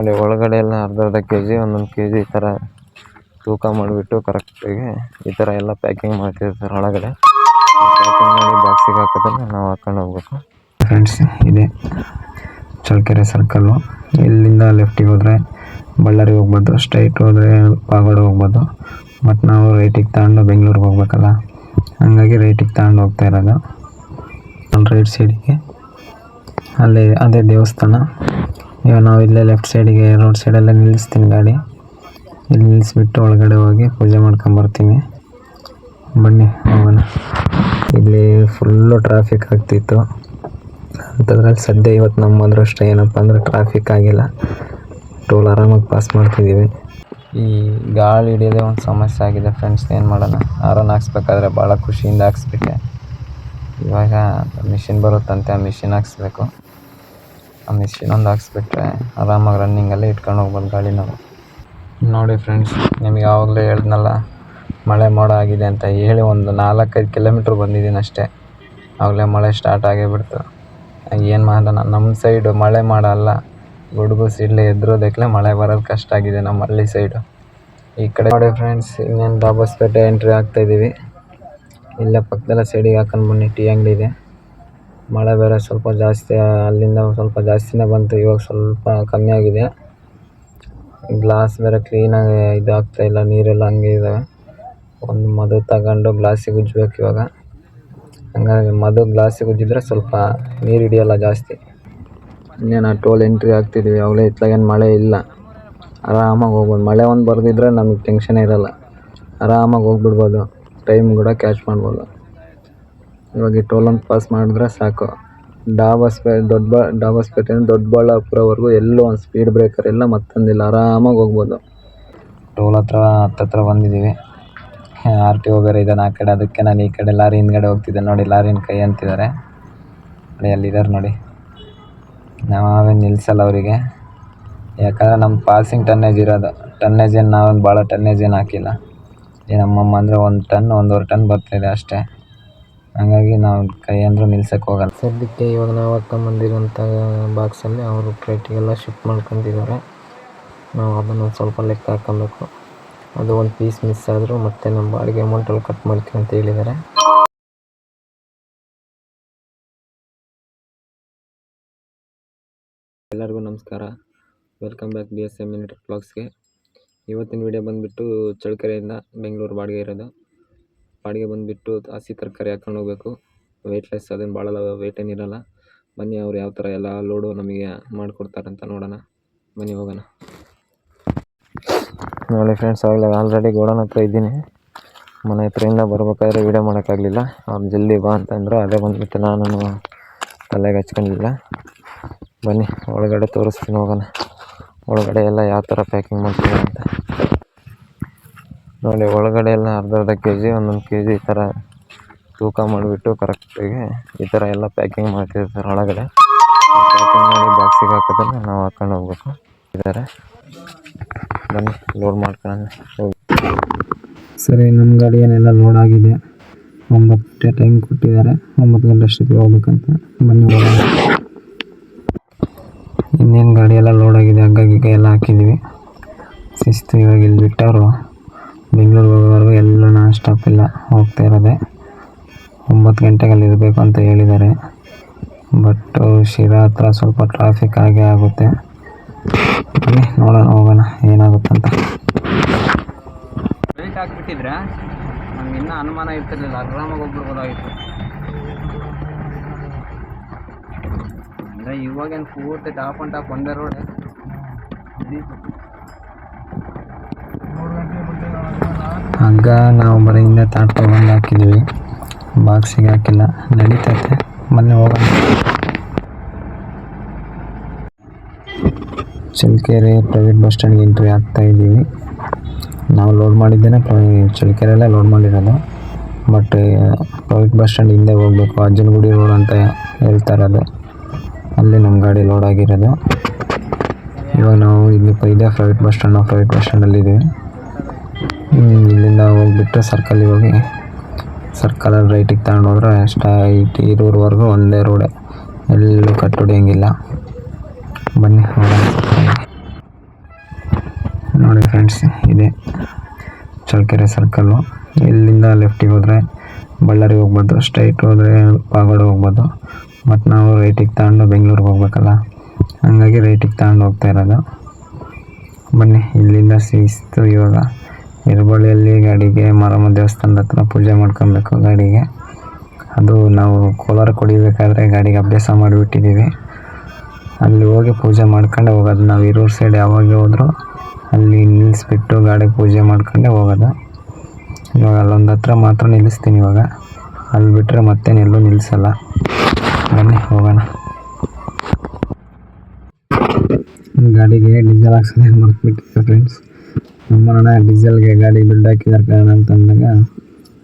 ಅಲ್ಲಿ ಒಳಗಡೆ ಎಲ್ಲ ಅರ್ಧ ಕೆಜಿ ಒಂದೊಂದು ಕೆಜಿ ಈ ಥರ ತೂಕ ಮಾಡಿಬಿಟ್ಟು ಕರೆಕ್ಟಾಗಿ ಈ ಥರ ಎಲ್ಲ ಪ್ಯಾಕಿಂಗ್ ಮಾಡ್ತಿರ್ತಾರೆ ಒಳಗಡೆ. ಪ್ಯಾಕಿಂಗ್ ಮಾಡಿ ಬಾಕ್ಸಿಗೆ ಹಾಕೋದನ್ನು ನಾವು ಹಾಕೊಂಡು ಹೋಗ್ಬೇಕು. ಫ್ರೆಂಡ್ಸ್, ಇದೆ ಚಳ್ಳಕೆರೆ ಸರ್ಕಲ್ಲು. ಇಲ್ಲಿಂದ ಲೆಫ್ಟಿಗೆ ಹೋದರೆ ಬಳ್ಳಾರಿಗೆ ಹೋಗ್ಬೋದು, ಸ್ಟ್ರೈಟ್ ಹೋದರೆ ಪಾಗೋಡ ಹೋಗ್ಬೋದು. ಮತ್ತು ನಾವು ರೈಟಿಗೆ ತಗೊಂಡು ಬೆಂಗಳೂರಿಗೆ ಹೋಗ್ಬೇಕಲ್ಲ, ಹಂಗಾಗಿ ರೈಟಿಗೆ ತಗೊಂಡು ಹೋಗ್ತಾ ಇರೋದು. ರೈಟ್ ಸೈಡಿಗೆ ಅಲ್ಲಿ ಅದೇ ದೇವಸ್ಥಾನ. ಇವಾಗ ನಾವು ಇಲ್ಲೇ ಲೆಫ್ಟ್ ಸೈಡಿಗೆ ರೋಡ್ ಸೈಡಲ್ಲೇ ನಿಲ್ಲಿಸ್ತೀನಿ ಗಾಡಿ. ಇಲ್ಲಿ ನಿಲ್ಲಿಸ್ಬಿಟ್ಟು ಒಳಗಡೆ ಹೋಗಿ ಪೂಜೆ ಮಾಡ್ಕೊಂಬರ್ತೀನಿ. ಬನ್ನಿ ಹೋಗೋಣ. ಇಲ್ಲಿ ಫುಲ್ಲು ಟ್ರಾಫಿಕ್ ಆಗ್ತಿತ್ತು ಅಂಥದ್ರಲ್ಲಿ ಸದ್ಯ ಇವತ್ತು ನಮ್ಮ ಅದೃಷ್ಟ ಏನಪ್ಪ ಅಂದರೆ ಟ್ರಾಫಿಕ್ ಆಗಿಲ್ಲ. ಟೋಲ್ ಆರಾಮಾಗಿ ಪಾಸ್ ಮಾಡ್ತಿದ್ದೀವಿ. ಈ ಗಾಳಿ ಹಿಡಿಯೋದೇ ಒಂದು ಸಮಸ್ಯೆ ಆಗಿದೆ ಫ್ರೆಂಡ್ಸ್. ಏನು ಮಾಡೋಣ, ಹಾರನ್ ಹಾಕ್ಸ್ಬೇಕಾದ್ರೆ ಭಾಳ ಖುಷಿಯಿಂದ ಹಾಕ್ಸ್ಬಿಟ್ಟೆ. ಇವಾಗ ಮಿಷಿನ್ ಬರುತ್ತಂತೆ, ಆ ಮಿಷಿನ್ ಹಾಕ್ಸ್ಬೇಕು. ಆ ಮಿಷಿನ್ ಒಂದು ಹಾಕ್ಸ್ಬಿಟ್ರೆ ಆರಾಮಾಗಿ ರನ್ನಿಂಗಲ್ಲೇ ಇಟ್ಕೊಂಡು ಹೋಗ್ಬೋದು ಗಾಡಿ ನಾವು. ನೋಡಿ ಫ್ರೆಂಡ್ಸ್, ನಿಮಗೆ ಯಾವಾಗಲೇ ಹೇಳ್ದ್ನಲ್ಲ ಮಳೆ ಮೋಡ ಆಗಿದೆ ಅಂತ. ಹೇಳಿ ಒಂದು 4-5 ಕಿಲೋಮೀಟ್ರ್ ಬಂದಿದ್ದೀನಿ ಅಷ್ಟೇ, ಆವಾಗಲೇ ಮಳೆ ಸ್ಟಾರ್ಟ್ ಆಗೇ ಬಿಡ್ತು. ಏನು ಮಾಡೋಣ, ನಮ್ಮ ಸೈಡು ಮಳೆ ಮಾಡಲ್ಲ, ಗುಡುಗು ಸಿಡ್ಲೆ ಎದುರೋದಕ್ಕೆ ಮಳೆ ಬರೋದು ಕಷ್ಟ ಆಗಿದೆ ನಮ್ಮ ಹಳ್ಳಿ ಸೈಡು. ಈ ಕಡೆ ನೋಡಿ ಫ್ರೆಂಡ್ಸ್, ಇನ್ನೇನು ದಾಬಸ್ಪೇಟೆ ಎಂಟ್ರಿ ಆಗ್ತಾಯಿದ್ದೀವಿ. ಇಲ್ಲೇ ಪಕ್ಕದಲ್ಲ ಸೈಡಿಗೆ ಹಾಕೊಂಡು ಬನ್ನಿ, ಟೀ ಅಂಗಡಿ ಇದೆ. ಮಳೆ ಬೇರೆ ಸ್ವಲ್ಪ ಜಾಸ್ತಿ, ಅಲ್ಲಿಂದ ಸ್ವಲ್ಪ ಜಾಸ್ತಿನೇ ಬಂತು, ಇವಾಗ ಸ್ವಲ್ಪ ಕಮ್ಮಿ ಆಗಿದೆ. ಗ್ಲಾಸ್ ಬೇರೆ ಕ್ಲೀನಾಗಿ ಇದು ಆಗ್ತಾಯಿಲ್ಲ, ನೀರೆಲ್ಲ ಹಂಗೆ ಇದ್ದಾವೆ. ಒಂದು ಮದು ತಗೊಂಡು ಗ್ಲಾಸಿಗೆ ಉಜ್ಜಬೇಕು ಇವಾಗ. ಹಂಗಾಗಿ ಮದು ಗ್ಲಾಸಿಗೆ ಉಜ್ಜಿದ್ರೆ ಸ್ವಲ್ಪ ನೀರು ಹಿಡಿಯೋಲ್ಲ ಜಾಸ್ತಿ. ಇನ್ನೇನು ಟೋಲ್ ಎಂಟ್ರಿ ಆಗ್ತಿದ್ದೀವಿ. ಅವಾಗಲೇ ಇತ್ಲಾಗೇನು ಮಳೆ ಇಲ್ಲ, ಆರಾಮಾಗಿ ಹೋಗ್ಬೋದು. ಮಳೆ ಒಂದು ಬರೆದಿದ್ರೆ ನಮಗೆ ಟೆನ್ಷನೇ ಇರೋಲ್ಲ, ಆರಾಮಾಗಿ ಹೋಗ್ಬಿಡ್ಬೋದು, ಟೈಮ್ ಕೂಡ ಕ್ಯಾಚ್ ಮಾಡ್ಬೋದು. ಇವಾಗ ಈ ಟೋಲ್ ಒಂದು ಪಾಸ್ ಮಾಡಿದ್ರೆ ಸಾಕು. ದಾಬಸ್ಪೇಟೆಯಿಂದ ದೊಡ್ಡಬಳ್ಳಾಪುರವರೆಗೂ ಎಲ್ಲೋ ಒಂದು ಸ್ಪೀಡ್ ಬ್ರೇಕರ್ ಎಲ್ಲ ಮತ್ತೊಂದಿಲ್ಲ, ಆರಾಮಾಗಿ ಹೋಗ್ಬೋದು. ಟೋಲ್ ಹತ್ರ ಬಂದಿದ್ದೀವಿ. RTO ಬೇರೆ ಇದ್ದಾನೆ ಆ ಕಡೆ, ಅದಕ್ಕೆ ನಾನು ಈ ಕಡೆ ಲಾರಿ ಹಿಂದ್ಗಡೆ ಹೋಗ್ತಿದ್ದೆ. ನೋಡಿ ಲಾರಿನ ಕೈ ಅಂತಿದ್ದಾರೆ ನೋಡಿ, ಅಲ್ಲಿದ್ದಾರೆ ನೋಡಿ. ನಾವೇನು ನಿಲ್ಲಿಸಲ್ಲ ಅವರಿಗೆ, ಯಾಕಂದರೆ ನಮ್ಮ ಪಾಸಿಂಗ್ ಟನ್ನೇಜ್ ಇರೋದು. ಟನ್ನೇಜ್ ಏನು ನಾವೇನು ಭಾಳ ಟನ್ನೇಜ್ ಏನು ಹಾಕಿಲ್ಲ. ನಮ್ಮಮ್ಮ ಅಂದರೆ 1 ಟನ್ 1.5 ಟನ್ ಬರ್ತಾಯಿದೆ ಅಷ್ಟೇ. ಹಾಗಾಗಿ ನಾವು ಕೈ ಅಂದರೂ ನಿಲ್ಸಕ್ಕೆ ಹೋಗಲ್ಲ. ಸದ್ಯಕ್ಕೆ ಇವಾಗ ನಾವು ಹಾಕ್ಕೊಂಬಂದಿರೋಂಥ ಬಾಕ್ಸಲ್ಲಿ ಅವರು ಪ್ಲೇಟಿಗೆಲ್ಲ ಶಿಫ್ಟ್ ಮಾಡ್ಕೊತಿದ್ದಾರೆ. ನಾವು ಅದನ್ನು ಸ್ವಲ್ಪ ಲೆಕ್ಕ ಹಾಕ್ಕೊಬೇಕು. ಅದು ಒಂದು ಪೀಸ್ ಮಿಸ್ ಆದರೂ ಮತ್ತೆ ನಮ್ಮ ಬಾಡಿಗೆ ಅಮೌಂಟಲ್ಲಿ ಕಟ್ ಮಾಡ್ತೀವಿ ಅಂತ ಹೇಳಿದ್ದಾರೆ. ಎಲ್ಲರಿಗೂ ನಮಸ್ಕಾರ, ವೆಲ್ಕಮ್ ಬ್ಯಾಕ್ BSM ವ್ಲಾಗ್ಸ್ಗೆ. ಇವತ್ತಿನ ವಿಡಿಯೋ ಬಂದುಬಿಟ್ಟು ಚಳ್ಳಕೆರೆಯಿಂದ ಬೆಂಗಳೂರು ಬಾಡಿಗೆ ಇರೋದು. ಬಾಡಿಗೆ ಬಂದುಬಿಟ್ಟು ಹಸಿ ತರಕಾರಿ ಹಾಕೊಂಡು ಹೋಗ್ಬೇಕು, ವೆಯ್ಟ್ಲೆಸ್, ಅದೇನು ಭಾಳ ವೆಯ್ಟ್ ಏನಿರಲ್ಲ. ಬನ್ನಿ ಅವ್ರು ಯಾವ ಥರ ಎಲ್ಲ ಲೋಡು ನಮಗೆ ಮಾಡಿಕೊಡ್ತಾರಂತ ನೋಡೋಣ, ಬನ್ನಿ ಹೋಗೋಣ. ನೋಡಿ ಫ್ರೆಂಡ್ಸ್, ಆಲ್ರೆಡಿ ಗೋಡನ್ ಹತ್ರ ಇದ್ದೀನಿ. ಮನೆ ಹತ್ರದಿಂದ ಬರ್ಬೇಕಾದ್ರೆ ವೀಡಿಯೋ ಮಾಡೋಕ್ಕಾಗಲಿಲ್ಲ, ಅವ್ರು ಜಲ್ದಿ ಬಾ ಅಂತಂದರು. ಅದೇ ಬಂದುಬಿಟ್ಟು ನಾನು ತಲೆಗೆ ಹಚ್ಕೊಂಡಿಲ್ಲ. ಬನ್ನಿ ಒಳಗಡೆ ತೋರಿಸ್ತೀನಿ, ಹೋಗೋಣ. ಒಳಗಡೆ ಎಲ್ಲ ಯಾವ ಥರ ಪ್ಯಾಕಿಂಗ್ ಮಾಡ್ತೀವಿ ಅಂತ ನೋಡಿ. ಒಳಗಡೆ ಎಲ್ಲ ಅರ್ಧ ಕೆಜಿ ಒಂದೊಂದು ಕೆಜಿ ಈ ಥರ ತೂಕ ಮಾಡಿಬಿಟ್ಟು ಕರೆಕ್ಟಾಗಿ ಈ ಥರ ಎಲ್ಲ ಪ್ಯಾಕಿಂಗ್ ಮಾಡ್ತಿರ್ತಾರೆ ಒಳಗಡೆ. ಪ್ಯಾಕಿಂಗ್ ಮಾಡಿ ಬಾಕ್ಸಿಗೆ ಹಾಕೋದನ್ನು ನಾವು ಹಾಕೊಂಡು ಹೋಗ್ಬೇಕು. ಇದ್ದಾರೆ, ಬನ್ನಿ ಲೋಡ್ ಮಾಡ್ಕೊಳ್ಳೋಣ. ಸರಿ, ನಮ್ಮ ಗಾಡಿ ಏನೆಲ್ಲ ಲೋಡ್ ಆಗಿದೆ. 9 ಗಂಟೆ ಟೈಮ್ ಕೊಟ್ಟಿದ್ದಾರೆ, 9 ಗಂಟೆ ಅಷ್ಟೊತ್ತಿಗೆ ಹೋಗ್ಬೇಕಂತ. ಬನ್ನಿ ಹೋಗೋಣ. ಇನ್ನೇನು ಗಾಡಿ ಎಲ್ಲ ಲೋಡ್ ಆಗಿದೆ, ಹಗ್ಗ ಎಲ್ಲ ಹಾಕಿದ್ದೀವಿ. ಶಿಸ್ತು. ಇವಾಗ ಇಲ್ಲಿ ಬಿಟ್ಟವರು ಬೆಂಗಳೂರಿಗೆ ಹೋಗೋವರೆಗೂ ಎಲ್ಲ ನಾನ್ ಸ್ಟಾಪ್ ಇಲ್ಲ, ಹೋಗ್ತಾ ಇರೋದೆ. 9 ಗಂಟೆಗೆ ಅಲ್ಲಿ ಇರಬೇಕು ಅಂತ ಹೇಳಿದ್ದಾರೆ. ಬಟ್ ಶಿರಾ ಹತ್ರ ಸ್ವಲ್ಪ ಟ್ರಾಫಿಕ್ ಆಗೇ ಆಗುತ್ತೆ. ಬನ್ನಿ ನೋಡೋಣ, ಹೋಗೋಣ ಏನಾಗುತ್ತಂತ. ವೆಯ್ಟ್ ಹಾಕ್ಬಿಟ್ಟಿದ್ರೆ ನಮ್ಗೆ ಇನ್ನೂ ಅನುಮಾನ ಇರ್ತಿರ್ಲಿಲ್ಲ, ಆರಾಮಾಗಿ ಹೋಗ್ಬಿಡ್ಬೋದಾಗಿತ್ತು. ಅಂದರೆ ಇವಾಗೇನು ಪೂರ್ತಿ ಟಾಪ್ ಆ್ಯಂಡ್ ಟಾಪ್ ಒಂದೇ ರೋಡ್. ಹಗ್ಗ ನಾವು ಬರೆಯಿಂದ ತಾಟ್ಕೊಂಡು ಹಾಕಿದ್ದೀವಿ, ಬಾಕ್ಸಿಗೆ ಹಾಕಿಲ್ಲ, ನಡೀತೈತೆ. ಮೊನ್ನೆ ಹೋಗೋಣ. ಚಳ್ಳಕೆರೆ ಪ್ರೈವೇಟ್ ಬಸ್ ಸ್ಟ್ಯಾಂಡ್ಗೆ ಎಂಟ್ರಿ ಆಗ್ತಾಯಿದ್ದೀವಿ. ನಾವು ಲೋಡ್ ಮಾಡಿದ್ದೇನೆ ಚಳ್ಳಕೆರೆಯಲ್ಲೇ ಲೋಡ್ ಮಾಡಿರೋದು. ಬಟ್ ಪ್ರೈವೇಟ್ ಬಸ್ ಸ್ಟ್ಯಾಂಡ್ ಹಿಂದೆ ಹೋಗಬೇಕು, ಅಜ್ಜನಗುಡಿ ರೋಡ್ ಅಂತ ಹೇಳ್ತಾ ಇರೋದು, ಅಲ್ಲಿ ನಮ್ಮ ಗಾಡಿ ಲೋಡ್ ಆಗಿರೋದು. ಇವಾಗ ನಾವು ಇಲ್ಲಿ ಇದೇ ಪ್ರೈವೇಟ್ ಬಸ್ ಸ್ಟ್ಯಾಂಡಲ್ಲಿದ್ದೀವಿ. ಇಲ್ಲಿಂದ ಹೋಗ್ಬಿಟ್ಟು ಸರ್ಕಲ್ಲಿಗೆ ಹೋಗಿ ಸರ್ಕಲಲ್ಲಿ ರೈಟಿಗೆ ತಗೊಂಡು ಹೋದ್ರೆ ಸ್ಟ್ರೈಟ್ ಇರೋವರೆಗೂ ಒಂದೇ ರೋಡೆ, ಎಲ್ಲೂ ಕಟ್ ಹೊಡಿಯೋಂಗಿಲ್ಲ. ಬನ್ನಿ ಹೋಗೋಣ. ನೋಡಿ ಫ್ರೆಂಡ್ಸ್, ಇದೆ ಚಳ್ಳಕೆರೆ ಸರ್ಕಲ್ಲು. ಇಲ್ಲಿಂದ ಲೆಫ್ಟಿಗೆ ಹೋದರೆ ಬಳ್ಳಾರಿಗೆ ಹೋಗ್ಬೋದು, ಸ್ಟ್ರೈಟ್ ಹೋದರೆ ಪಾಗೋಡು ಹೋಗ್ಬೋದು. ಮತ್ತು ನಾವು ರೈಟಿಗೆ ತಗೊಂಡು ಬೆಂಗಳೂರಿಗೆ ಹೋಗ್ಬೇಕಲ್ಲ, ಹಾಗಾಗಿ ರೈಟಿಗೆ ತಗೊಂಡು ಹೋಗ್ತಾ ಇರೋದು. ಬನ್ನಿ, ಇಲ್ಲಿಂದ ಶಿಸ್ತು ಇವಾಗ ಇರಬಳ್ಳಿಯಲ್ಲಿ ಗಾಡಿಗೆ ಮಾರಮ್ಮ ದೇವಸ್ಥಾನದ ಹತ್ರ ಪೂಜೆ ಮಾಡ್ಕೊಬೇಕು ಗಾಡಿಗೆ. ಅದು ನಾವು ಕೋಲಾರ ಹೊಡಿಬೇಕಾದ್ರೆ ಗಾಡಿಗೆ ಅಭ್ಯಾಸ ಮಾಡಿಬಿಟ್ಟಿದ್ದೀವಿ. ಅಲ್ಲಿ ಹೋಗಿ ಪೂಜೆ ಮಾಡ್ಕೊಂಡೆ ಹೋಗೋದು. ನಾವು ಇರೋರ್ ಸೈಡ್ ಯಾವಾಗ ಹೋದರೂ ಅಲ್ಲಿ ನಿಲ್ಲಿಸ್ಬಿಟ್ಟು ಗಾಡಿ ಪೂಜೆ ಮಾಡ್ಕೊಂಡೆ ಹೋಗೋದು. ಇವಾಗ ಅಲ್ಲೊಂದು ಹತ್ರ ಮಾತ್ರ ನಿಲ್ಲಿಸ್ತೀನಿ ಇವಾಗ, ಅಲ್ಲಿ ಬಿಟ್ಟರೆ ಮತ್ತೇನೆಲ್ಲೂ ನಿಲ್ಲಿಸಲ್ಲ. ಬನ್ನಿ ಹೋಗೋಣ. ಗಾಡಿಗೆ ಡೀಸೆಲ್ ಹಾಕ್ಸೋದೇ ಮರ್ತ್ಬಿಟ್ಟಿದ್ದೆ ಫ್ರೆಂಡ್ಸ್. ನಮ್ಮಣ್ಣ ಡೀಸೆಲ್ಗೆ ಗಾಡಿ ದುಡ್ಡು ಹಾಕಿದಾರೆ ಕಾರಣ ಅಂತ ಅಂದಾಗ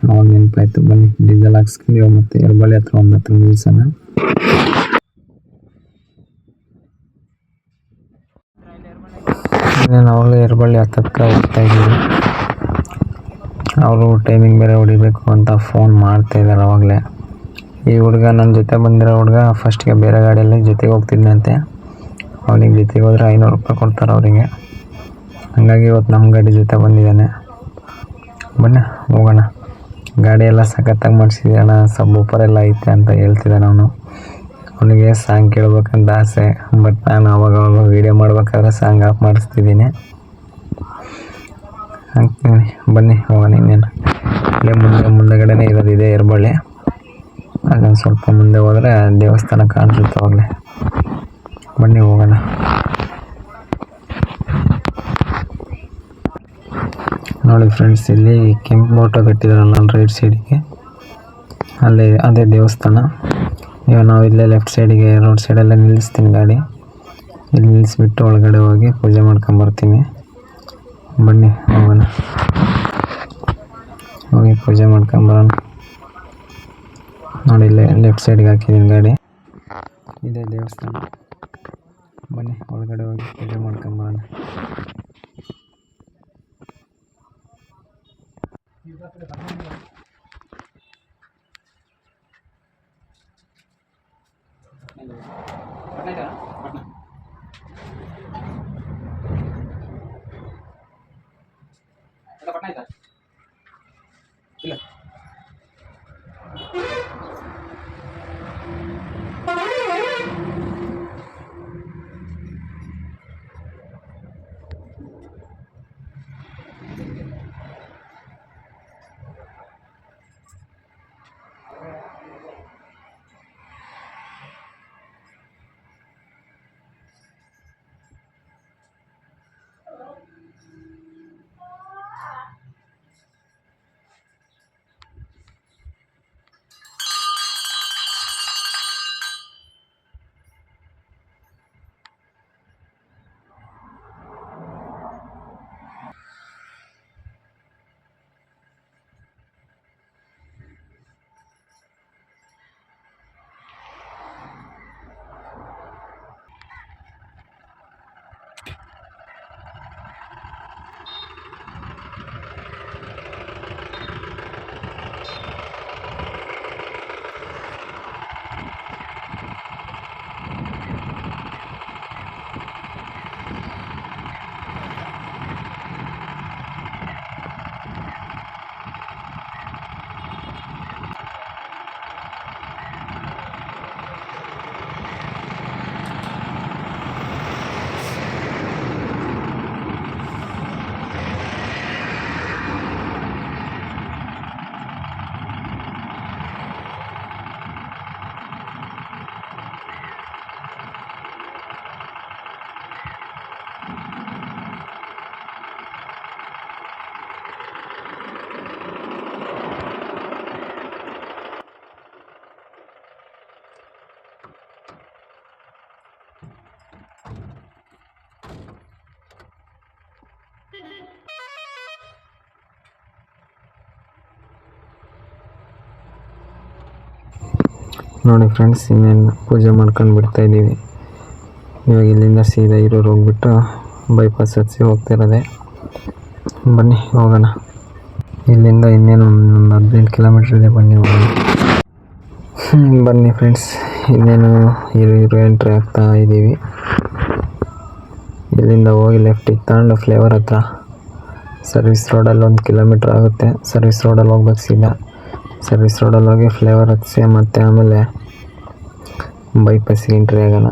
ಅವಾಗ ನೆನಪಾಯ್ತು. ಬನ್ನಿ ಡೀಸೆಲ್ ಹಾಕ್ಸ್ಕೊಂಡು ಇವಾಗ ಮತ್ತೆ ಇರಬಳ್ಳಿ ಹತ್ರ ಒಂದು ಹತ್ರ ನಿಲ್ಸೋಣ. ಇನ್ನೇನು ಅವಾಗಲೇ ಇರಬಳ್ಳಿ ಹತ್ತಕ್ಕೆ ಹೋಗ್ತಾ ಇದ್ದೀವಿ. ಅವರು ಟೈಮಿಂಗ್ ಬೇರೆ ಹೊಡಿಬೇಕು ಅಂತ ಫೋನ್ ಮಾಡ್ತಾ ಇದ್ದಾರೆ ಅವಾಗಲೇ. ಈ ಹುಡುಗ ನನ್ನ ಜೊತೆ ಬಂದಿರೋ ಹುಡುಗ ಫಸ್ಟಿಗೆ ಬೇರೆ ಗಾಡಿಯಲ್ಲಿ ಜೊತೆಗೆ ಹೋಗ್ತಿದ್ದಂತೆ. ಅವನಿಗೆ ಜೊತೆಗೆ ಹೋದರೆ 500 ರೂಪಾಯಿ ಕೊಡ್ತಾರೆ ಅವರಿಗೆ. ಹಾಗಾಗಿ ಇವತ್ತು ನಮ್ಮ ಗಾಡಿ ಜೊತೆ ಬಂದಿದ್ದಾನೆ. ಬನ್ನಿ ಹೋಗೋಣ. ಗಾಡಿ ಎಲ್ಲ ಸಖತ್ತಾಗಿ ಮಾಡಿಸಿದ್ಯಣ್ಣ, ಸಬ್ ಎಲ್ಲ ಐತೆ ಅಂತ ಹೇಳ್ತಿದ್ದಾನೆ ಅವನು. ಅವನಿಗೆ ಸಾಂಗ್ ಕೇಳ್ಬೇಕಂತ ಆಸೆ, ಬಟ್ ನಾನು ಅವಾಗವಾಗ ವೀಡಿಯೋ ಮಾಡ್ಬೇಕಾದ್ರೆ ಸಾಂಗ್ ಆಫ್ ಮಾಡಿಸ್ತಿದ್ದೀನಿ. ಹಾಕ್ತೀನಿ, ಬನ್ನಿ ಹೋಗೋಣ. ಇನ್ನೇನು ಇಲ್ಲೇ ಮುಂದೆಗಡೆನೇ ಇರೋದು, ಇದೆ ಇರಬಳ್ಳಿ. ಅದೊಂದು ಸ್ವಲ್ಪ ಮುಂದೆ ಹೋದರೆ ದೇವಸ್ಥಾನ ಕಾಣಿಸುತ್ತೆ ಅವಾಗಲೇ. ಬನ್ನಿ ಹೋಗೋಣ. ನೋಡಿ ಫ್ರೆಂಡ್ಸ್, ಇಲ್ಲಿ ಕೆಂಪು ಬೋಟ ಕಟ್ಟಿದಾರಲ್ಲ ರೈಟ್ ಸೈಡಿಗೆ, ಅಲ್ಲಿ ಅದೇ ದೇವಸ್ಥಾನ. ಇವಾಗ ನಾವು ಇಲ್ಲೇ ಲೆಫ್ಟ್ ಸೈಡಿಗೆ ರೋಡ್ ಸೈಡಲ್ಲೇ ನಿಲ್ಲಿಸ್ತೀನಿ ಗಾಡಿ. ಇಲ್ಲಿ ನಿಲ್ಲಿಸ್ಬಿಟ್ಟು ಒಳಗಡೆ ಹೋಗಿ ಪೂಜೆ ಮಾಡ್ಕೊಂಬರ್ತೀನಿ. ಬನ್ನಿ ಹೋಗೋಣ, ಹೋಗಿ ಪೂಜೆ ಮಾಡ್ಕೊಂಬರೋಣ. ನೋಡಿ ಇಲ್ಲೇ ಲೆಫ್ಟ್ ಸೈಡ್ಗೆ ಹಾಕಿದ್ದೀನಿ ಗಾಡಿ, ಇದೇ ದೇವಸ್ಥಾನ. ಬನ್ನಿ ಒಳಗಡೆ ಹೋಗಿ ಪೂಜೆ ಮಾಡ್ಕೊಂಬರೋಣ. ಇಲ್ಲ ನೋಡಿ ಫ್ರೆಂಡ್ಸ್, ಇನ್ನೇನು ಪೂಜೆ ಮಾಡ್ಕೊಂಡು ಬಿಡ್ತಾ ಇದ್ದೀವಿ. ಇವಾಗ ಇಲ್ಲಿಂದ ಸೀದಾ ಇರೋರು ಹೋಗ್ಬಿಟ್ಟು ಬೈಪಾಸ್ ಹಚ್ಚಿ ಹೋಗ್ತಿರೋದೆ. ಬನ್ನಿ ಹೋಗೋಣ. ಇಲ್ಲಿಂದ ಇನ್ನೇನು ಒಂದು 18 ಕಿಲೋಮೀಟ್ರ್ ಇದೆ. ಬನ್ನಿ ಹೋಗೋಣ. ಬನ್ನಿ ಫ್ರೆಂಡ್ಸ್, ಇನ್ನೇನು ಎಂಟ್ರಿ ಆಗ್ತಾ ಇದ್ದೀವಿ. ಇಲ್ಲಿಂದ ಹೋಗಿ ಲೆಫ್ಟಿಗೆ ತಗೊಂಡು ಫ್ಲೇವರ್ ಹತ್ರ ಸರ್ವಿಸ್ ರೋಡಲ್ಲಿ 1 ಕಿಲೋಮೀಟ್ರ್ ಆಗುತ್ತೆ. ಸರ್ವಿಸ್ ರೋಡಲ್ಲಿ ಹೋಗ್ಬೇಕು ಸೀದಾ. ಸರ್ವಿಸ್ ರೋಡಲ್ಲಿ ಹೋಗಿ ಫ್ಲೇವರ್ ಹತ್ತಿಸಿ ಮತ್ತು ಆಮೇಲೆ ಬೈಪಾಸಿಗೆ ಎಂಟ್ರಿ ಆಗೋಣ.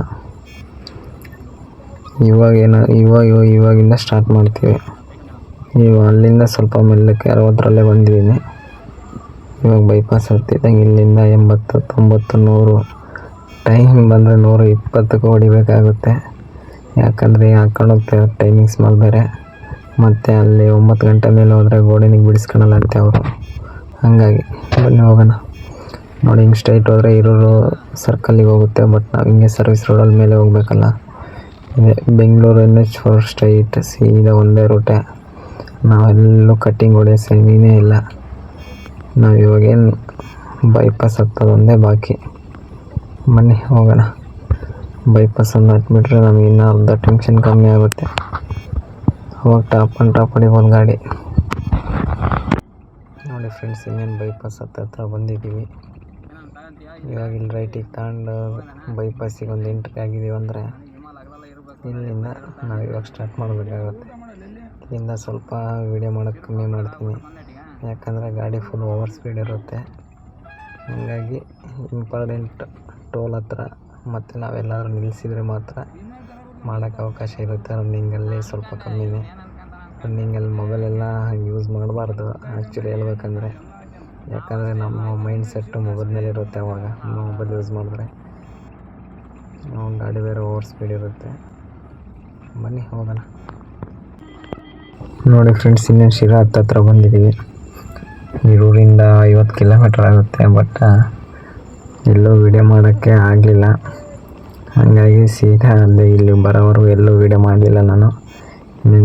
ಇವಾಗಿಂದ ಸ್ಟಾರ್ಟ್ ಮಾಡ್ತೀವಿ. ಅಲ್ಲಿಂದ ಸ್ವಲ್ಪ ಮೆಲ್ಲಕ್ಕೆ 60ರಲ್ಲೇ ಬಂದಿದ್ದೀನಿ. ಇವಾಗ ಬೈಪಾಸ್ ಹತ್ತಿದಂಗೆ ಇಲ್ಲಿಂದ 80, 90, 100 ಟೈಮ್ ಬಂದರೆ 120ಕ್ಕೆ ಹೊಡಿಬೇಕಾಗುತ್ತೆ. ಯಾಕಂದರೆ ಹಾಕೊಂಡು ಹೋಗ್ತಾರೆ ಟೈಮಿಂಗ್ಸ್ ಮೇಲೆ ಬೇರೆ. ಮತ್ತು ಅಲ್ಲಿ 9 ಗಂಟೆ ಮೇಲೆ ಹೋದರೆ ಗೋಡೆನಿಗೆ ಬಿಡಿಸ್ಕೊಳಲ್ಲ ಅಂತೆ ಅವರು. ಹಾಗಾಗಿ ಬನ್ನಿ ಹೋಗೋಣ. ನೋಡಿ, ಹಿಂಗೆ ಸ್ಟ್ರೈಟ್ ಹೋದರೆ ಇರೋರು ಸರ್ಕಲ್ಲಿಗೆ ಹೋಗುತ್ತೆ. ಬಟ್ ನಾವು ಹಿಂಗೆ ಸರ್ವಿಸ್ ರೋಡಲ್ಲಿ ಮೇಲೆ ಹೋಗ್ಬೇಕಲ್ಲ. ಇದೆ ಬೆಂಗಳೂರು NH4 ಸ್ಟ್ರೈಟ್ ಸೀದಾ ಒಂದೇ ರೂಟೆ. ನಾವೆಲ್ಲೂ ಕಟ್ಟಿಂಗ್ ಹೊಡೆಯೋ ಸೀನೇ ಇಲ್ಲ. ನಾವು ಇವಾಗೇನು ಬೈಪಾಸ್ ಹತ್ತೋದು ಒಂದೇ ಬಾಕಿ. ಬನ್ನಿ ಹೋಗೋಣ. ಬೈಪಾಸ್ ಒಂದು ಹತ್ಬಿಟ್ರೆ ನಮಗೆ ಇನ್ನೂ ಅರ್ಧ ಟೆನ್ಷನ್ ಕಮ್ಮಿ ಆಗುತ್ತೆ. ಹೋಗಿ ಟಾಪ್ ಹೊಡಿಬೋದು ಗಾಡಿ. ನೋಡಿ ಫ್ರೆಂಡ್ಸ್, ಇನ್ನೇನು ಬೈಪಾಸ್ ಹತ್ರ ಬಂದಿದ್ದೀವಿ. ಇವಾಗ ಇಲ್ಲಿ ರೈಟಿಗೆ ತಗೊಂಡು ಬೈಪಾಸಿಗೆ ಒಂದು ಎಂಟ್ರಿ ಆಗಿದ್ದೀವಿ ಅಂದರೆ ಇಲ್ಲಿಂದ ನಾವು ಇವಾಗ ಸ್ಟಾರ್ಟ್ ಮಾಡಬೇಕಾಗುತ್ತೆ. ಇಲ್ಲಿಂದ ಸ್ವಲ್ಪ ವೀಡಿಯೋ ಮಾಡೋದು ಕಮ್ಮಿ ಮಾಡ್ತೀನಿ. ಯಾಕಂದರೆ ಗಾಡಿ ಫುಲ್ ಓವರ್ ಸ್ಪೀಡ್ ಇರುತ್ತೆ. ಹಾಗಾಗಿ ಇಂಪಾರ್ಟೆಂಟ್ ಟೋಲ್ ಹತ್ರ ಮತ್ತು ನಾವೆಲ್ಲಾದ್ರೂ ನಿಲ್ಲಿಸಿದರೆ ಮಾತ್ರ ಮಾಡೋಕ್ಕೆ ಅವಕಾಶ ಇರುತ್ತೆ. ರನ್ನಿಂಗಲ್ಲಿ ಸ್ವಲ್ಪ ಕಮ್ಮಿನೇ. ರನ್ನಿಂಗಲ್ಲಿ ಮೊಬೈಲೆಲ್ಲ ಯೂಸ್ ಮಾಡಬಾರ್ದು ಆ್ಯಕ್ಚುಲಿ ಹೇಳ್ಬೇಕಂದ್ರೆ. ಯಾಕಂದರೆ ನಮ್ಮ ಮೈಂಡ್ ಸೆಟ್ಟು ಮೊಬೈಲ್ ಮೇಲೆ ಇರುತ್ತೆ. ಅವಾಗ ಮೊಬೈಲ್ ಯೂಸ್ ಮಾಡಿದ್ರೆ ಗಾಡಿ ಬೇರೆ ಓವರ್ ಸ್ಪೀಡ್ ಇರುತ್ತೆ. ಬನ್ನಿ ಹೋಗೋಣ. ನೋಡಿ ಫ್ರೆಂಡ್ಸ್, ಇನ್ನೇನು ಶಿರಾ ಹತ್ರ ಬಂದಿದ್ದೀವಿ. ಊರಿಂದ 50 ಕಿಲೋಮೀಟ್ರ್ ಆಗುತ್ತೆ. ಬಟ್ ಎಲ್ಲೂ ವೀಡಿಯೋ ಮಾಡೋಕ್ಕೆ ಆಗಲಿಲ್ಲ. ಹಾಗಾಗಿ ಸೀದಾ ಅಲ್ಲೇ ಇಲ್ಲಿ ಬರೋವರೆಗೂ ಎಲ್ಲೂ ವೀಡಿಯೋ ಮಾಡಲಿಲ್ಲ ನಾನು.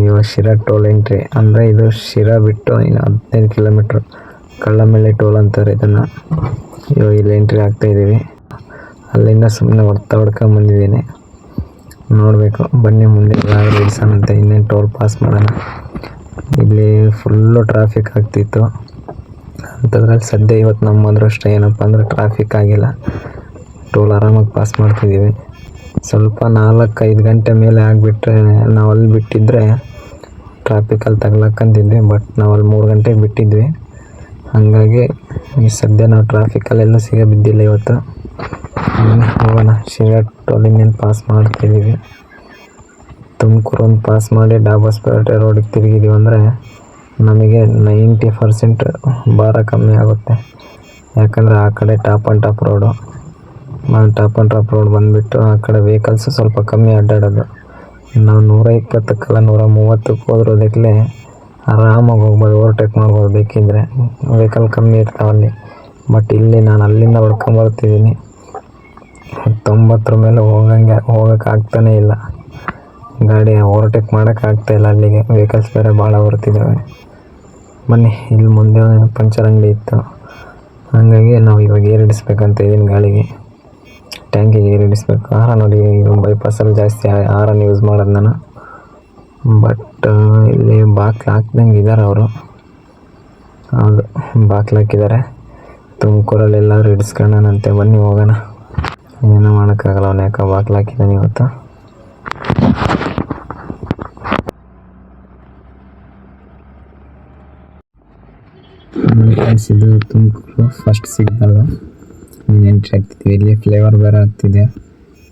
ಇವಾಗ ಶಿರಾ ಟೋಲ್ ಎಂಟ್ರಿ ಅಂದರೆ ಇದು ಶಿರಾ ಬಿಟ್ಟು ಇನ್ನು 15 ಕಿಲೋಮೀಟ್ರ್ ಕಳ್ಳಮಳ್ಳಿ ಟೋಲ್ ಅಂತಾರೆ ಇದನ್ನು. ಇವಾಗ ಇಲ್ಲಿ ಎಂಟ್ರಿ ಆಗ್ತಾಯಿದ್ದೀವಿ. ಅಲ್ಲಿಂದ ಸುಮ್ಮನೆ ಹೊಡ್ಕೊಂಬಂದಿದ್ದೀನಿ. ನೋಡಬೇಕು, ಬನ್ನಿ ಮುಂದೆ ಎಲ್ಲಾದರೂ ಇಡ್ಸೋಣಂತೆ. ಇನ್ನೇನು ಟೋಲ್ ಪಾಸ್ ಮಾಡೋಣ. ಇಲ್ಲಿ ಫುಲ್ಲು ಟ್ರಾಫಿಕ್ ಆಗ್ತಿತ್ತು. ಅಂಥದ್ರಲ್ಲಿ ಸದ್ಯ ಇವತ್ತು ನಮ್ಮ ಅದೃಷ್ಟ ಏನಪ್ಪ ಅಂದರೆ ಟ್ರಾಫಿಕ್ ಆಗಿಲ್ಲ. ಟೋಲ್ ಆರಾಮಾಗಿ ಪಾಸ್ ಮಾಡ್ತಿದ್ದೀವಿ. ಸ್ವಲ್ಪ 4-5 ಗಂಟೆ ಮೇಲೆ ಆಗಿಬಿಟ್ರೆ ನಾವು ಅಲ್ಲಿ ಬಿಟ್ಟಿದ್ದರೆ ಟ್ರಾಫಿಕಲ್ಲಿ ತಗ್ಲಾಕಂತಿದ್ವಿ. ಬಟ್ ನಾವು ಅಲ್ಲಿ 3 ಗಂಟೆಗೆ ಬಿಟ್ಟಿದ್ವಿ. ಹಾಗಾಗಿ ಈ ಸದ್ಯ ನಾವು ಟ್ರಾಫಿಕಲ್ಲೆಲ್ಲೂ ಬಿದ್ದಿಲ್ಲ ಇವತ್ತು. ಹೋಗೋಣ. ಶಿರಾ ಟೋಲ್ ಇನ್ನೇನು ಪಾಸ್ ಮಾಡ್ತಿದ್ದೀವಿ. ತುಮಕೂರು ಒಂದು ಪಾಸ್ ಮಾಡಿ ಡಾಬಾಸ್ಪೇಟೆ ರೋಡಿಗೆ ತಿರುಗಿದ್ದೀವಿ ಅಂದರೆ ನಮಗೆ 90% ಭಾರ ಕಮ್ಮಿ ಆಗುತ್ತೆ. ಯಾಕಂದರೆ ಆ ಕಡೆ ಟಾಪ್ ರೋಡು. ಟಾಪ್ ರೋಡ್ ಬಂದುಬಿಟ್ಟು ಆ ಕಡೆ ವೆಹಿಕಲ್ಸು ಸ್ವಲ್ಪ ಕಮ್ಮಿ ಅಡ್ಡಾಡೋದು. ನಾವು 120ಕ್ಕಲ್ಲ 130ಕ್ಕೆ ಹೋದ್ರೋದಕ್ಕೆ ಆರಾಮಾಗಿ ಹೋಗ್ಬೋದು, ಓವರ್ಟೇಕ್ ಮಾಡ್ಬೋದು ಬೇಕಿದ್ದರೆ. ವೆಹಿಕಲ್ ಕಮ್ಮಿ ಇರ್ತಾವಲ್ಲಿ. ಬಟ್ ಇಲ್ಲಿ ನಾನು ಅಲ್ಲಿಂದ ಹೊಡ್ಕೊಂಬರ್ತಿದ್ದೀನಿ. 90 ಮೇಲೆ ಹೋಗೋಕ್ಕಾಗ್ತಾನೇ ಇಲ್ಲ. ಗಾಡಿ ಓವರ್ಟೇಕ್ ಮಾಡೋಕ್ಕಾಗ್ತಾಯಿಲ್ಲ ಅಲ್ಲಿಗೆ. ವೆಹಿಕಲ್ಸ್ ಬೇರೆ ಭಾಳ ಬರ್ತಿದ್ದಾವೆ. ಬನ್ನಿ, ಇಲ್ಲಿ ಮುಂದೆ ಪಂಚರ್ ಅಂಗಡಿ ಇತ್ತು. ಹಾಗಾಗಿ ನಾವು ಇವಾಗ ಏರ್ ಹಿಡಿಸ್ಬೇಕಂತ ಇದ್ದೀನಿ ಗಾಳಿಗೆ. ಟ್ಯಾಂಕಿಗೆ ಏರ್ ಹಿಡಿಸ್ಬೇಕು. ನೋಡಿ, ಬೈಪಾಸಲ್ಲಿ ಜಾಸ್ತಿ ಹಾರನ್ ಯೂಸ್ ಮಾಡೋದು ನಾನು. ಬಟ್ ಇಲ್ಲಿ ಬಾಕ್ಲು ಹಾಕ್ದಂಗೆ ಇದ್ದಾರೆ ಅವರು. ಹೌದು, ಬಾಕ್ಲು ಹಾಕಿದ್ದಾರೆ. ತುಮಕೂರಲ್ಲಿ ಎಲ್ಲಾದರೂ ಹಿಡಿಸ್ಕೊಳ್ಳೋಣಂತೆ. ಬನ್ನಿ ಹೋಗೋಣ. ಏನೂ ಮಾಡೋಕ್ಕಾಗಲ್ಲ, ಅವನು ಯಾಕೆ ಬಾಕ್ಲು ಹಾಕಿದ್ದಾನೆ ಇವತ್ತು. ಇದು ತುಮಕೂರು ಫಸ್ಟ್ ಸಿಗ್ನಲ್. ಎಂಟ್ರಿ ಆಗ್ತಿದ್ವಿ. ಇಲ್ಲಿ ಫ್ಲೇವರ್ ಬೇರೆ ಆಗ್ತಿದೆ.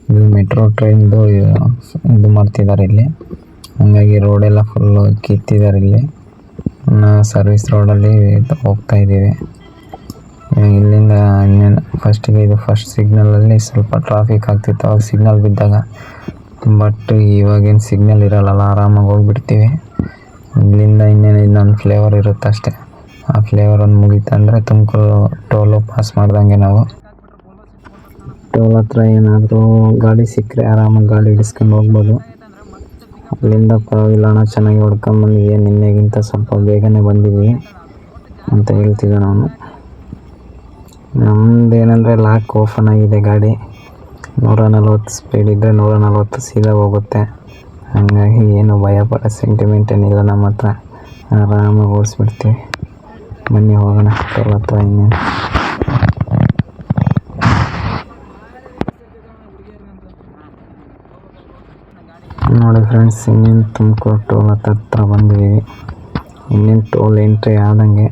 ಇದು ಮೆಟ್ರೋ ಟ್ರೈನ್ದು ಇದು ಮಾಡ್ತಿದ್ದಾರೆ ಇಲ್ಲಿ. ಹಾಗಾಗಿ ರೋಡೆಲ್ಲ ಫುಲ್ಲು ಕಿತ್ತಿದ್ದಾರೆ. ಇಲ್ಲಿ ನಾವು ಸರ್ವಿಸ್ ರೋಡಲ್ಲಿ ಹೋಗ್ತಾ ಇದ್ದೀವಿ. ಇಲ್ಲಿಂದ ಇನ್ನೇನು ಫಸ್ಟಿಗೆ ಇದು ಫಸ್ಟ್ ಸಿಗ್ನಲಲ್ಲಿ ಸ್ವಲ್ಪ ಟ್ರಾಫಿಕ್ ಆಗ್ತಿತ್ತು ಅವಾಗ ಸಿಗ್ನಲ್ ಬಿದ್ದಾಗ. ಬಟ್ ಇವಾಗೇನು ಸಿಗ್ನಲ್ ಇರಲ್ಲ, ಆರಾಮಾಗಿ ಹೋಗ್ಬಿಡ್ತೀವಿ. ಇಲ್ಲಿಂದ ಇನ್ನೊಂದು ಫ್ಲೇವರ್ ಇರುತ್ತೆ ಅಷ್ಟೇ. ಆ ಫ್ಲೇವರ್ ಒಂದು ಮುಗೀತಂದರೆ ತುಮಕೂರು ಟೋಲು ಪಾಸ್ ಮಾಡ್ದಂಗೆ ನಾವು. ಟೋಲ್ ಹತ್ರ ಏನಾದರೂ ಗಾಡಿ ಸಿಕ್ಕರೆ ಆರಾಮಾಗಿ ಗಾಡಿ ಹಿಡಿಸ್ಕೊಂಡು ಹೋಗ್ಬೋದು. ಅಲ್ಲಿಂದ ಪರವಾಗಿಲ್ಲ ಅಣ್ಣ, ಚೆನ್ನಾಗಿ ಹೊಡ್ಕೊಂಬಂದಿದ್ದೀವಿ. ನಿನ್ನೆಗಿಂತ ಸ್ವಲ್ಪ ಬೇಗನೆ ಬಂದಿದ್ದೀವಿ ಅಂತ ಹೇಳ್ತಿದ್ದೆ ನಾನು. ನಮ್ಮದೇನೆಂದರೆ ಲಾಕ್ ಓಪನ್ ಆಗಿದೆ. ಗಾಡಿ 140 ಸ್ಪೀಡ್ ಇದ್ದರೆ 140 ಸೀದಾ ಹೋಗುತ್ತೆ. ಹಾಗಾಗಿ ಏನು ಭಯ ಪಡೋ ಸೆಂಟಿಮೆಂಟ್ ಏನಿಲ್ಲ ನಮ್ಮ ಹತ್ರ. ಆರಾಮಾಗಿ ಓಡಿಸ್ಬಿಡ್ತೀವಿ. ಬನ್ನಿ ಹೋಗೋಣ ಟೋಲ್ ಹತ್ರ. ಇನ್ನೇನು ನೋಡಿ ಫ್ರೆಂಡ್ಸ್, ಇನ್ನೇನು ತುಮಕೂರು ಟೋಲ್ ಹತ್ರ ಬಂದಿದ್ದೀವಿ. ಇನ್ನೇನು ಟೋಲ್ ಎಂಟ್ರಿ ಆದಂಗೆ.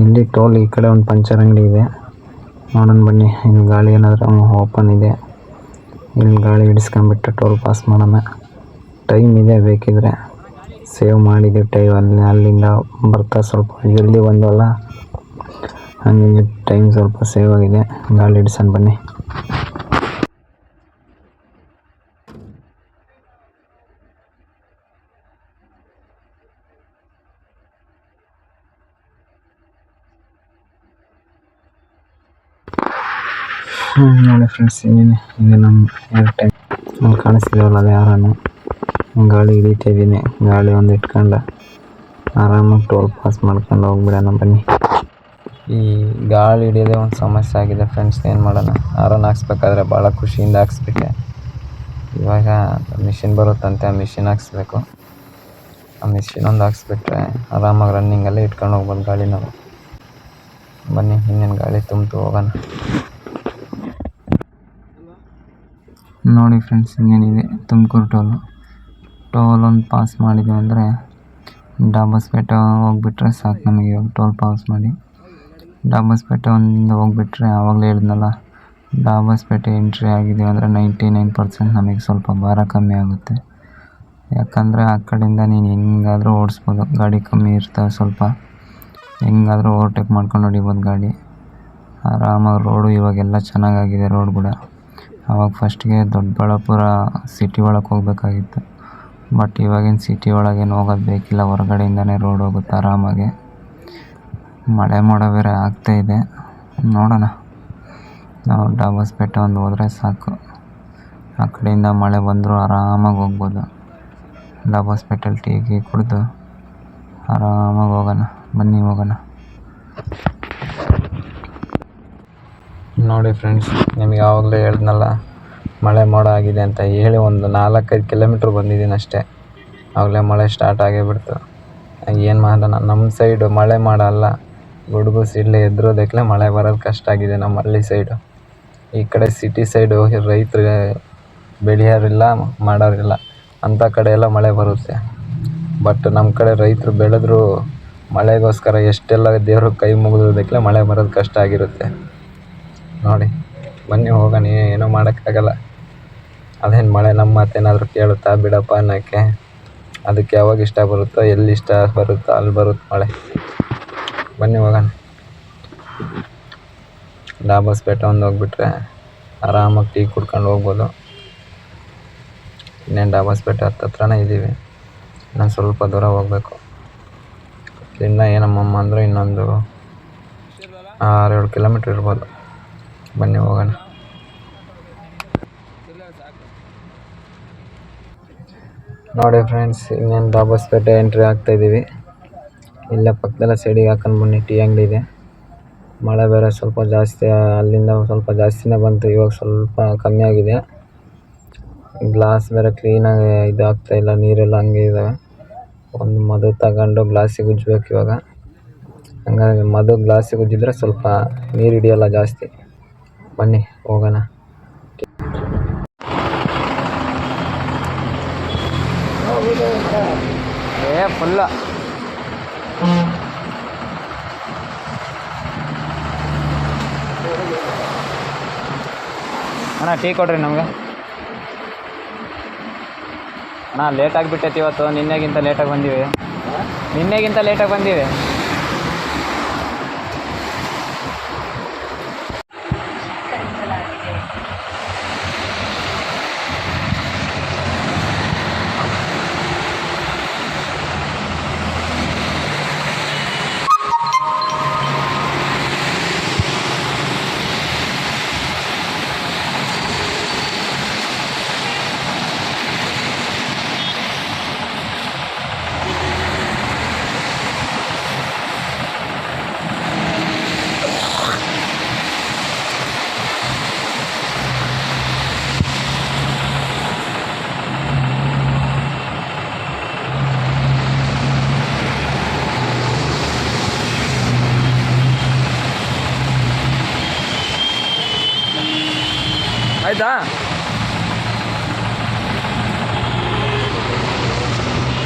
ಇಲ್ಲಿ ಟೋಲ್ ಈ ಕಡೆ ಒಂದು ಪಂಚರ್ ಅಂಗಡಿ ಇದೆ, ನೋಡೋಣ ಬನ್ನಿ. ಇಲ್ಲಿ ಗಾಳಿ ಏನಾದರೂ ಓಪನ್ ಇದೆ, ಇಲ್ಲಿ ಗಾಳಿ ಹಿಡಿಸ್ಕೊಂಬಿಟ್ಟು ಟೋಲ್ ಪಾಸ್ ಮಾಡೋಣ. ಟೈಮ್ ಇದೆ, ಬೇಕಿದ್ರೆ ಸೇವ್ ಮಾಡಿದ್ದೀವಿ ಟೈಮ್. ಅಲ್ಲಿಂದ ಬರ್ತಾ ಸ್ವಲ್ಪ ಜಲ್ದಿ ಬಂದವಲ್ಲ, ಹಂಗಾಗಿ ಟೈಮ್ ಸ್ವಲ್ಪ ಸೇವ್ ಆಗಿದೆ. ಗಾಳಿ ಹಿಡಿಸೋಣ ಬನ್ನಿ. ನೋಡಿ ಫ್ರೆಂಡ್ಸ್, ಇನ್ನೇನು ನಮ್ಮ ಎರಡು ಟೈಮ್ ಅಲ್ಲಿ ಕಾಣಿಸ್ತಿದ್ದಾವಲ್ಲ, ಅದು ಯಾರನ್ನು ಗಾಳಿ ಹಿಡಿತಾ ಇದ್ದೀನಿ. ಗಾಳಿ ಒಂದು ಇಟ್ಕೊಂಡು ಆರಾಮಾಗಿ ಟೋಲ್ ಪಾಸ್ ಮಾಡ್ಕೊಂಡು ಹೋಗ್ಬಿಡೋಣ ಬನ್ನಿ. ಈ ಗಾಳಿ ಹಿಡಿಯೋದೇ ಒಂದು ಸಮಸ್ಯೆ ಆಗಿದೆ ಫ್ರೆಂಡ್ಸ್. ಏನು ಮಾಡೋಣ, ಹಾರನ್ ಹಾಕ್ಸ್ಬೇಕಾದ್ರೆ ಭಾಳ ಖುಷಿಯಿಂದ ಹಾಕ್ಸ್ಬಿಟ್ಟೆ. ಇವಾಗ ಮಿಷಿನ್ ಬರುತ್ತಂತೆ, ಆ ಮಿಷಿನ್ ಹಾಕ್ಸ್ಬೇಕು. ಆ ಮಿಷಿನ್ ಒಂದು ಹಾಕ್ಸ್ಬಿಟ್ರೆ ಆರಾಮಾಗಿ ರನ್ನಿಂಗಲ್ಲೇ ಇಟ್ಕೊಂಡು ಹೋಗ್ಬೋದು ಗಾಳಿ ನಾವು. ಬನ್ನಿ, ಇನ್ನೇನು ಗಾಳಿ ತುಂಬಿತು, ಹೋಗೋಣ. ನೋಡಿ ಫ್ರೆಂಡ್ಸ್, ಇನ್ನೇನಿದೆ ತುಮಕೂರು ಟೋಲ್ ಒಂದು ಪಾಸ್ ಮಾಡಿದೆ ಅಂದರೆ ಡಾಬಸ್ಪೇಟೆ ಹೋಗ್ಬಿಟ್ರೆ ಸಾಕು ನಮಗೆ. ಇವಾಗ ಟೋಲ್ ಪಾಸ್ ಮಾಡಿ ಡಾಬಸ್ಪೇಟೆ ಒಂದು ಹೋಗ್ಬಿಟ್ರೆ, ಆವಾಗಲೇ ಹೇಳಿದ್ನಲ್ಲ, ಡಾಬಸ್ಪೇಟೆ ಎಂಟ್ರಿ ಆಗಿದೆ ಅಂದರೆ 99% ನಮಗೆ ಸ್ವಲ್ಪ ಭಾರ ಕಮ್ಮಿ ಆಗುತ್ತೆ. ಯಾಕಂದರೆ ಆ ಕಡೆಯಿಂದ ನೀನು ಹೆಂಗಾದರೂ ಓಡಿಸ್ಬೋದು, ಗಾಡಿ ಕಮ್ಮಿ ಇರ್ತವೆ ಸ್ವಲ್ಪ. ಹೆಂಗಾದರೂ ಓವರ್ಟೇಕ್ ಮಾಡ್ಕೊಂಡು ಹೊಡಿಬೋದು ಗಾಡಿ ಆರಾಮಾಗಿ. ರೋಡು ಇವಾಗೆಲ್ಲ ಚೆನ್ನಾಗಾಗಿದೆ ರೋಡ್ ಕೂಡ. ಆವಾಗ ಫಸ್ಟ್ಗೆ ದೊಡ್ಡಬಳ್ಳಾಪುರ ಸಿಟಿ ಒಳಗೆ ಹೋಗ್ಬೇಕಾಗಿತ್ತು, ಬಟ್ ಇವಾಗಿನ ಸಿಟಿ ಒಳಗೇನು ಹೋಗೋದು ಬೇಕಿಲ್ಲ, ಹೊರಗಡೆಯಿಂದನೇ ರೋಡ್ ಹೋಗುತ್ತೆ ಆರಾಮಾಗಿ. ಮಳೆ ಮೋಡ ಬೇರೆ ಆಗ್ತಾಯಿದೆ, ನೋಡೋಣ. ನಾವು ಡಾಬಸ್ಪೇಟೆ ಒಂದು ಹೋದರೆ ಸಾಕು, ಆ ಕಡೆಯಿಂದ ಮಳೆ ಬಂದರೂ ಆರಾಮಾಗಿ ಹೋಗ್ಬೋದು. ಡಾಬಸ್ಪೇಟೆಲ್ಲಿ ಟೀ ಕುಡಿದು ಆರಾಮಾಗಿ ಹೋಗೋಣ ಬನ್ನಿ, ಹೋಗೋಣ. ನೋಡಿ ಫ್ರೆಂಡ್ಸ್, ನಿಮಗೆ ಆವಾಗಲೇ ಹೇಳಿದ್ನಲ್ಲ ಮಳೆ ಮೋಡ ಆಗಿದೆ ಅಂತ ಹೇಳಿ, ಒಂದು 4-5 ಕಿಲೋಮೀಟ್ರ್ ಬಂದಿದ್ದೀನಿ ಅಷ್ಟೇ, ಆವಾಗಲೇ ಮಳೆ ಸ್ಟಾರ್ಟ್ ಆಗೇ ಬಿಡ್ತು. ಏನು ಮಾಡೋಣ, ನಮ್ಮ ಸೈಡು ಮಳೆ ಮಾಡಲ್ಲ, ಗುಡುಗು ಸಿಡ್ಲೆ ಎದುರೋದಕ್ಕೆ ಮಳೆ ಬರೋದು ಕಷ್ಟ ಆಗಿದೆ ನಮ್ಮ ಹಳ್ಳಿ ಸೈಡು. ಈ ಕಡೆ ಸಿಟಿ ಸೈಡು ರೈತರು ಬೆಳೆಯೋರಿಲ್ಲ, ಮಾಡೋರಿಲ್ಲ, ಅಂಥ ಕಡೆ ಎಲ್ಲ ಮಳೆ ಬರುತ್ತೆ. ಬಟ್ ನಮ್ಮ ಕಡೆ ರೈತರು ಬೆಳೆದ್ರು ಮಳೆಗೋಸ್ಕರ ಎಷ್ಟೆಲ್ಲ ದೇವ್ರಿಗೆ ಕೈ ಮುಗಿದೋದಕ್ಕೆ ಮಳೆ ಬರೋದು ಕಷ್ಟ ಆಗಿರುತ್ತೆ. ನೋಡಿ ಬನ್ನಿ, ಹೋಗೋಣ. ಏನೂ ಮಾಡೋಕ್ಕಾಗಲ್ಲ. ಅದೇನು ಮಳೆ ನಮ್ಮ ಮಾತೇನಾದರೂ ಕೇಳುತ್ತಾ ಬಿಡಪ್ಪ ಅನ್ನೋಕ್ಕೆ? ಅದಕ್ಕೆ ಯಾವಾಗ ಇಷ್ಟ ಬರುತ್ತೋ, ಎಲ್ಲಿ ಇಷ್ಟ ಬರುತ್ತೋ ಅಲ್ಲಿ ಬರುತ್ತೆ ಮಳೆ. ಬನ್ನಿ, ಹೋಗೋಣ. ಡಾಬಸ್ಪೇಟೆ ಒಂದು ಹೋಗ್ಬಿಟ್ರೆ ಆರಾಮಾಗಿ ಟೀ ಕುಡ್ಕೊಂಡು ಹೋಗ್ಬೋದು. ಇನ್ನೇನು ಡಾಬಸ್ಪೇಟೆ ಹತ್ರನೇ ಇದ್ದೀವಿ, ಇನ್ನೊಂದು ಸ್ವಲ್ಪ ದೂರ ಹೋಗಬೇಕು. ಇಲ್ಲಿಂದ ಏನಮ್ಮಮ್ಮ ಅಂದರು ಇನ್ನೊಂದು 6-7 ಕಿಲೋಮೀಟ್ರ್ ಇರ್ಬೋದು. ಬನ್ನಿ, ಹೋಗೋಣ. ನೋಡಿ ಫ್ರೆಂಡ್ಸ್, ಇನ್ನೇನು ಡಾಬಸ್ಪೇಟೆ ಎಂಟ್ರಿ ಆಗ್ತಾಯಿದ್ದೀವಿ. ಇಲ್ಲೇ ಪಕ್ಕದಲ್ಲೇ ಸೈಡಿಗೆ ಹಾಕೊಂಡು ಬನ್ನಿ, ಟೀ ಅಂಗಡಿ ಇದೆ. ಮಳೆ ಬೇರೆ ಸ್ವಲ್ಪ ಜಾಸ್ತಿ, ಅಲ್ಲಿಂದ ಸ್ವಲ್ಪ ಜಾಸ್ತಿನೇ ಬಂತು, ಇವಾಗ ಸ್ವಲ್ಪ ಕಮ್ಮಿ ಆಗಿದೆ. ಗ್ಲಾಸ್ ಬೇರೆ ಕ್ಲೀನಾಗಿ ಇದು ಆಗ್ತಾಯಿಲ್ಲ, ನೀರೆಲ್ಲ ಹಂಗೆ ಇದ್ದಾವೆ. ಒಂದು ಮದು ತಗೊಂಡು ಗ್ಲಾಸಿಗೆ ಉಜ್ಜಬೇಕು ಇವಾಗ. ಹಂಗಾಗಿ ಮದು ಗ್ಲಾಸಿಗೆ ಉಜ್ಜಿದ್ರೆ ಸ್ವಲ್ಪ ನೀರು ಹಿಡಿಯೋಲ್ಲ ಜಾಸ್ತಿ. ಬನ್ನಿ, ಹೋಗೋಣ. ಫುಲ್ಲ ಅಣ್ಣ ಟೀ ಕೊಡ್ರಿ ನಮಗೆ. ಅಣ್ಣ ಲೇಟ್ ಆಗಿಬಿಟ್ಟೈತಿ ಇವತ್ತು, ನಿನ್ನೆಗಿಂತ ಲೇಟಾಗಿ ಬಂದೀವಿ. ಆಯ್ತಾ?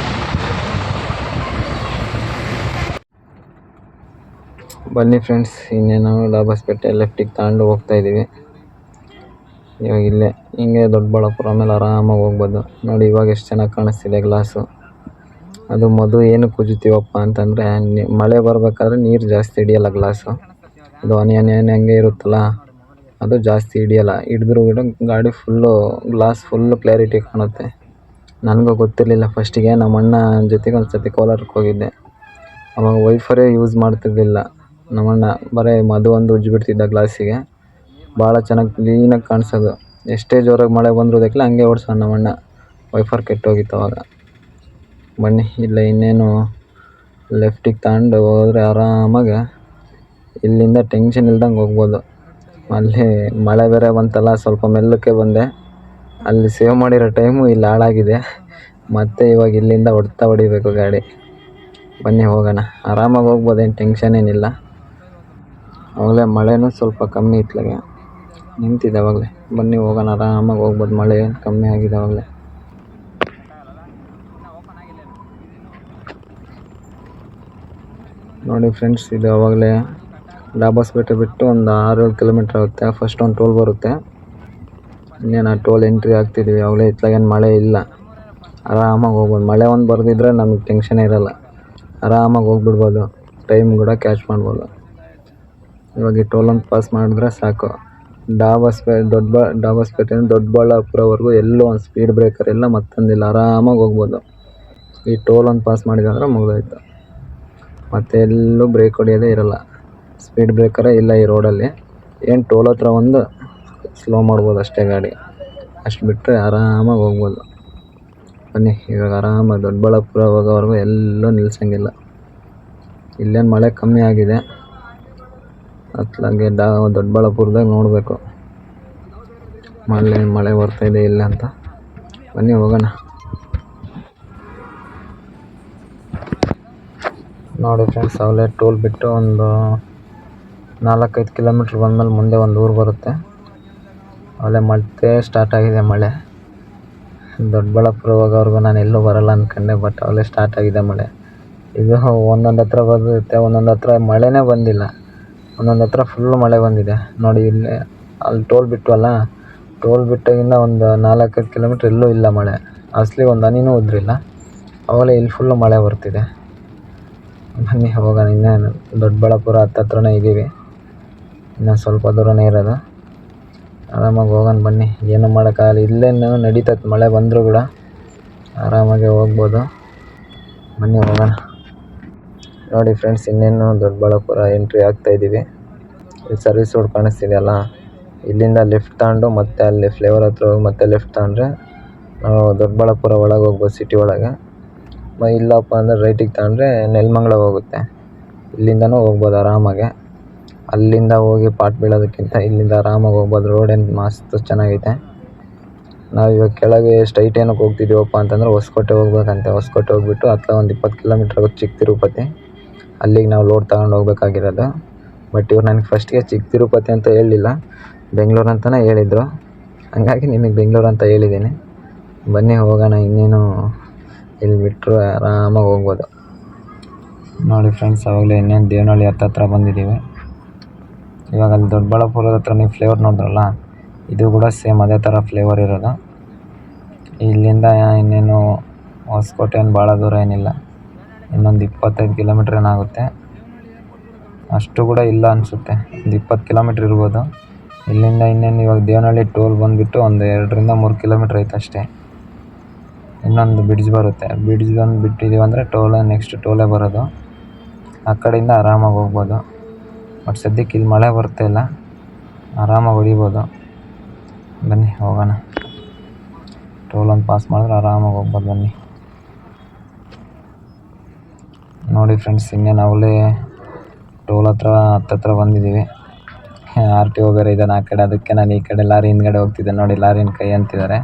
ಬನ್ನಿ ಫ್ರೆಂಡ್ಸ್, ಇನ್ನೇನು ಲಾಬಸ್ಪೇಟೆ ಲೆಫ್ಟಿಗೆ ತಗೊಂಡು ಹೋಗ್ತಾ ಇದ್ದೀವಿ. ಇವಾಗ ಇಲ್ಲೇ ಹಿಂಗೆ ದೊಡ್ಡಬಳ್ಳಾಪುರ ಆಮೇಲೆ ಆರಾಮಾಗಿ ಹೋಗ್ಬೋದು. ನೋಡಿ ಇವಾಗ ಎಷ್ಟು ಚೆನ್ನಾಗಿ ಕಾಣಿಸ್ತಿದೆ ಗ್ಲಾಸು. ಅದು ಮಧು ಏನಕ್ಕೆ ಉಜ್ತೀವಪ್ಪ ಅಂತಂದರೆ, ಮಳೆ ಬರಬೇಕಾದ್ರೆ ನೀರು ಜಾಸ್ತಿ ಹಿಡಿಯಲ್ಲ ಗ್ಲಾಸು. ಅದು ಹನಿ ಹಂಗೆ ಇರುತ್ತಲ್ಲ, ಅದು ಜಾಸ್ತಿ ಹಿಡಿಯಲ್ಲ. ಹಿಡಿದ್ರೂ ಕೂಡ ಗಾಡಿ ಗ್ಲಾಸ್ ಫುಲ್ಲು ಕ್ಲಾರಿಟಿ ಕಾಣುತ್ತೆ. ನನಗೂ ಗೊತ್ತಿರಲಿಲ್ಲ ಫಸ್ಟಿಗೆ. ನಮ್ಮ ಅಣ್ಣ ಜೊತೆಗೆ ಒಂದು ಸತಿ ಕೋಲಾರಕ್ಕೆ ಹೋಗಿದ್ದೆ. ಅವಾಗ ವೈಫರೇ ಯೂಸ್ ಮಾಡ್ತಿರ್ಲಿಲ್ಲ ನಮ್ಮಣ್ಣ, ಬರೀ ಮಧು ಒಂದು ಉಜ್ಜಿಬಿಡ್ತಿದ್ದ ಗ್ಲಾಸಿಗೆ. ಭಾಳ ಚೆನ್ನಾಗಿ ಕ್ಲೀನಾಗಿ ಕಾಣಿಸೋದು. ಎಷ್ಟೇ ಜೋರಾಗಿ ಮಳೆ ಬಂದರೂ ಅದಕ್ಕೆ ಹಂಗೆ ಓಡಿಸೋನು ನಮ್ಮಣ್ಣ. ವೈಫರ್ ಕೆಟ್ಟೋಗಿತ್ತು ಅವಾಗ. ಬನ್ನಿ, ಇಲ್ಲ ಇನ್ನೇನು ಲೆಫ್ಟಿಗೆ ತಗೊಂಡು ಹೋದರೆ ಆರಾಮಾಗಿ ಇಲ್ಲಿಂದ ಟೆನ್ಷನ್ ಇಲ್ದಂಗೆ ಹೋಗ್ಬೋದು. ಅಲ್ಲಿ ಮಳೆ ಬೇರೆ ಬಂತಲ್ಲ, ಸ್ವಲ್ಪ ಮೆಲ್ಲಕ್ಕೆ ಬಂದೆ. ಅಲ್ಲಿ ಸೇವ್ ಮಾಡಿರೋ ಟೈಮು ಇಲ್ಲಿ ಹಾಳಾಗಿದೆ. ಮತ್ತು ಇವಾಗ ಇಲ್ಲಿಂದ ಹೊಡಿಬೇಕು ಗಾಡಿ. ಬನ್ನಿ ಹೋಗೋಣ, ಆರಾಮಾಗಿ ಹೋಗ್ಬೋದು, ಏನು ಟೆನ್ಷನ್ ಏನಿಲ್ಲ. ಆವಾಗಲೇ ಮಳೆನೂ ಸ್ವಲ್ಪ ಕಮ್ಮಿ ಇತ್ತಲಾಗೆ ನಿಂತಿದೆ ಆವಾಗಲೇ. ಬನ್ನಿ ಹೋಗೋಣ, ಆರಾಮಾಗಿ ಹೋಗ್ಬೋದು, ಮಳೆ ಕಮ್ಮಿ ಆಗಿದೆ ಆವಾಗಲೇ. ನೋಡಿ ಫ್ರೆಂಡ್ಸ್, ಇದು ಆವಾಗಲೇ ಲಾಬಸ್ಪೇಟೆ ಬಿಟ್ಟು ಒಂದು 6-7 ಕಿಲೋಮೀಟ್ರ್ ಆಗುತ್ತೆ. ಫಸ್ಟ್ ಒಂದು ಟೋಲ್ ಬರುತ್ತೆ. ಇನ್ನೇನು ಆ ಟೋಲ್ ಎಂಟ್ರಿ ಆಗ್ತಿದ್ದೀವಿ. ಆವಾಗಲೇ ಇತ್ಲಾಗೇನು ಮಳೆ ಇಲ್ಲ, ಆರಾಮಾಗಿ ಹೋಗ್ಬೋದು. ಮಳೆ ಒಂದು ಬರೆದಿದ್ರೆ ನಮಗೆ ಟೆನ್ಷನೇ ಇರೋಲ್ಲ, ಆರಾಮಾಗಿ ಹೋಗ್ಬಿಡ್ಬೋದು, ಟೈಮ್ ಕೂಡ ಕ್ಯಾಚ್ ಮಾಡ್ಬೋದು. ಇವಾಗ ಈ ಟೋಲ್ ಒಂದು ಪಾಸ್ ಮಾಡಿದ್ರೆ ಸಾಕು. ಲಾಬಸ್ಪೇಟೆಯಿಂದ ದೊಡ್ಡಬಳ್ಳಾಪುರವರೆಗೂ ಎಲ್ಲೂ ಒಂದು ಸ್ಪೀಡ್ ಬ್ರೇಕರ್ ಇಲ್ಲ, ಮತ್ತೊಂದಿಲ್ಲ, ಆರಾಮಾಗಿ ಹೋಗ್ಬೋದು. ಈ ಟೋಲ್ ಒಂದು ಪಾಸ್ ಮಾಡಿದ್ರೆ ಮುಗಿದೋಯ್ತು. ಮತ್ತು ಎಲ್ಲೂ ಬ್ರೇಕ್ ಹೊಡೆಯೋದೇ ಇರೋಲ್ಲ, ಸ್ಪೀಡ್ ಬ್ರೇಕರೇ ಇಲ್ಲ ಈ ರೋಡಲ್ಲಿ. ಏನು ಟೋಲ್ ಹತ್ರ ಒಂದು ಸ್ಲೋ ಮಾಡ್ಬೋದು ಅಷ್ಟೇ ಗಾಡಿ, ಅಷ್ಟು ಬಿಟ್ಟರೆ ಆರಾಮಾಗಿ ಹೋಗ್ಬೋದು. ಬನ್ನಿ ಇವಾಗ ಆರಾಮಾಗಿ ದೊಡ್ಡಬಳ್ಳಾಪುರ ಹೋಗೋವರೆಗೂ ಎಲ್ಲೂ ನಿಲ್ಸಂಗಿಲ್ಲ. ಇಲ್ಲೇನು ಮಳೆ ಕಮ್ಮಿ ಆಗಿದೆ, ಅತ್ಲಾಗೆ ದೊಡ್ಡಬಳ್ಳಾಪುರದಾಗ ನೋಡಬೇಕು ಮಳೆ ಬರ್ತಾಯಿದೆ ಇಲ್ಲ ಅಂತ. ಬನ್ನಿ ಹೋಗೋಣ. ನೋಡಿ ಫ್ರೆಂಡ್ಸ್, ಅವಲೇ ಟೋಲ್ ಬಿಟ್ಟು ಒಂದು 4-5 ಕಿಲೋಮೀಟ್ರ್ ಬಂದಮೇಲೆ ಮುಂದೆ ಒಂದು ಊರು ಬರುತ್ತೆ. ಅವಲೇ ಮತ್ತೆ ಸ್ಟಾರ್ಟ್ ಆಗಿದೆ ಮಳೆ. ದೊಡ್ಡಬಳ್ಳಾಪುರ ಹೋಗೋವರೆಗೂ ನಾನು ಎಲ್ಲೂ ಬರಲ್ಲ ಅಂದ್ಕೊಂಡೆ, ಬಟ್ ಅವಲೇ ಸ್ಟಾರ್ಟ್ ಆಗಿದೆ ಮಳೆ. ಇದು ಒಂದೊಂದು ಹತ್ರ ಬರುತ್ತೆ, ಒಂದೊಂದು ಹತ್ರ ಮಳೆನೇ ಬಂದಿಲ್ಲ, ಒಂದೊಂದು ಹತ್ರ ಫುಲ್ಲು ಮಳೆ ಬಂದಿದೆ. ನೋಡಿ ಇಲ್ಲಿ ಅಲ್ಲಿ ಟೋಲ್ ಬಿಟ್ಟವಲ್ಲ, ಟೋಲ್ ಬಿಟ್ಟಾಗಿಂದ ಒಂದು 4-5 ಕಿಲೋಮೀಟ್ರ್ ಎಲ್ಲೂ ಇಲ್ಲ ಮಳೆ, ಅಸಲಿ ಒಂದು ಹನಿನೂ ಉದ್ರಿಲ್ಲ. ಆವಾಗಲೇ ಇಲ್ಲಿ ಫುಲ್ಲು ಮಳೆ ಬರ್ತಿದೆ. ಬನ್ನಿ ಹೋಗೋಣ, ಇನ್ನೇನು ದೊಡ್ಡಬಳ್ಳಾಪುರ ಹತ್ರನೇ ಇದ್ದೀವಿ, ಇನ್ನೂ ಸ್ವಲ್ಪ ದೂರನೇ ಇರೋದು. ಆರಾಮಾಗಿ ಹೋಗೋಣ ಬನ್ನಿ, ಏನೂ ಮಾಡೋಕ್ಕಾಗಲ್ಲ. ಇಲ್ಲೇನು ನಡೀತೈತೆ, ಮಳೆ ಬಂದರೂ ಕೂಡ ಆರಾಮಾಗಿ ಹೋಗ್ಬೋದು. ಬನ್ನಿ ಹೋಗೋಣ. ನೋಡಿ ಫ್ರೆಂಡ್ಸ್, ಇನ್ನೇನು ದೊಡ್ಡಬಳ್ಳಾಪುರ ಎಂಟ್ರಿ ಆಗ್ತಾಯಿದ್ದೀವಿ. ಇಲ್ಲಿ ಸರ್ವಿಸ್ ರೋಡ್ ಕಾಣಿಸ್ತಿದೆಯಲ್ಲ, ಇಲ್ಲಿಂದ ಲೆಫ್ಟ್ ತಗೊಂಡು ಮತ್ತೆ ಅಲ್ಲಿ ಫ್ಲೇವರ್ ಹತ್ರ ಹೋಗಿ ಮತ್ತೆ ಲೆಫ್ಟ್ ತಗೊಂಡ್ರೆ ನಾವು ದೊಡ್ಡಬಳ್ಳಾಪುರ ಒಳಗೆ ಹೋಗ್ಬೋದು, ಸಿಟಿ ಒಳಗೆ. ಇಲ್ಲಪ್ಪ ಅಂದರೆ ರೈಟಿಗೆ ತಗೊಂಡ್ರೆ ನೆಲಮಂಗಲ ಹೋಗುತ್ತೆ. ಇಲ್ಲಿಂದನೂ ಹೋಗ್ಬೋದು ಆರಾಮಾಗೆ. ಅಲ್ಲಿಂದ ಹೋಗಿ ಪಾಟ್ ಬೀಳೋದಕ್ಕಿಂತ ಇಲ್ಲಿಂದ ಆರಾಮಾಗಿ ಹೋಗ್ಬೋದು. ರೋಡ್ ಏನು ಮಸ್ತ್ ಚೆನ್ನಾಗೈತೆ. ನಾವು ಇವಾಗ ಕೆಳಗೆ ಸ್ಟ್ರೈಟ್ ಏನಕ್ಕೆ ಹೋಗ್ತಿದ್ದೀವಪ್ಪ ಅಂತಂದರೆ ಹೊಸಕೋಟೆ ಹೋಗ್ಬೇಕಂತೆ. ಹೊಸಕೋಟೆ ಹೋಗ್ಬಿಟ್ಟು ಒಂದು 20 ಕಿಲೋಮೀಟ್ರ್ ಆಗುತ್ತೆ ಚಿಕ್ಕ ತಿರುಪತಿ, ಅಲ್ಲಿಗೆ ನಾವು ಲೋಡ್ ತಗೊಂಡು ಹೋಗ್ಬೇಕಾಗಿರೋದು. ಬಟ್ ಇವ್ರು ನನಗೆ ಫಸ್ಟಿಗೆ ಚಿಕ್ಕ ತಿರುಪತಿ ಅಂತ ಹೇಳಲಿಲ್ಲ, ಬೆಂಗಳೂರು ಅಂತಲೇ ಹೇಳಿದರು. ಹಾಗಾಗಿ ನಿಮಗೆ ಬೆಂಗಳೂರು ಅಂತ ಹೇಳಿದ್ದೀನಿ. ಬನ್ನಿ ಹೋಗೋಣ, ಇನ್ನೇನು ಇಲ್ಲಿ ಬಿಟ್ಟರು ಆರಾಮಾಗಿ ಹೋಗ್ಬೋದು. ನೋಡಿ ಫ್ರೆಂಡ್ಸ್, ಆವಾಗಲೇ ಇನ್ನೇನು ದೇವನಹಳ್ಳಿ ಹತ್ರ ಬಂದಿದ್ದೀವಿ. ಇವಾಗ ಅಲ್ಲಿ ದೊಡ್ಡಬಳ್ಳಾಪುರದ ಹತ್ರ ನೀವು ಫ್ಲೇವರ್ ನೋಡಿದ್ರಲ್ಲ, ಇದು ಕೂಡ ಸೇಮ್ ಅದೇ ಥರ ಫ್ಲೇವರ್ ಇರೋದು. ಇಲ್ಲಿಂದ ಇನ್ನೇನು ಹೊಸಕೋಟೆ ಏನು ಭಾಳ ದೂರ ಏನಿಲ್ಲ, ಇನ್ನೊಂದು 25 ಕಿಲೋಮೀಟ್ರ್ ಏನಾಗುತ್ತೆ, ಅಷ್ಟು ಕೂಡ ಇಲ್ಲ ಅನಿಸುತ್ತೆ, ಒಂದು 20 ಕಿಲೋಮೀಟ್ರ್ ಇರ್ಬೋದು. ಇಲ್ಲಿಂದ ಇನ್ನೇನು ಇವಾಗ ದೇವನಹಳ್ಳಿ ಟೋಲ್ ಬಂದುಬಿಟ್ಟು ಒಂದು 2-3 ಕಿಲೋಮೀಟ್ರ್ ಐತೆ ಅಷ್ಟೇ. ಇನ್ನೊಂದು ಬ್ರಿಡ್ಜ್ ಬರುತ್ತೆ, ಬ್ರಿಡ್ಜ್ ಬಂದು ಬಿಟ್ಟಿದ್ದೀವಿ ಅಂದರೆ ನೆಕ್ಸ್ಟ್ ಟೋಲೇ ಬರೋದು. ಆ ಕಡೆಯಿಂದ ಆರಾಮಾಗಿ ಹೋಗ್ಬೋದು. ಬಟ್ ಸದ್ಯಕ್ಕೆ ಇಲ್ಲಿ ಮಳೆ ಬರ್ತಾಯಿಲ್ಲ, ಆರಾಮಾಗಿ ಹೊಡಿಬೋದು. ಬನ್ನಿ ಹೋಗೋಣ, ಟೋಲನ್ನು ಪಾಸ್ ಮಾಡಿದ್ರೆ ಆರಾಮಾಗಿ ಹೋಗ್ಬೋದು. ಬನ್ನಿ ನೋಡಿ ಫ್ರೆಂಡ್ಸ್, ಇನ್ನೇನು ಅವಲೇ ಟೋಲ್ ಹತ್ರ ಬಂದಿದ್ದೀವಿ. RTO ಬೇರೆ ಇದ್ದಾನೆ ಆ ಕಡೆ, ಅದಕ್ಕೆ ನಾನು ಈ ಕಡೆ ಲಾರಿ ಹಿಂದ್ಗಡೆ ಹೋಗ್ತಿದ್ದೆ. ನೋಡಿ ಲಾರಿನ ಕೈ ಅಂತಿದ್ದಾರೆ,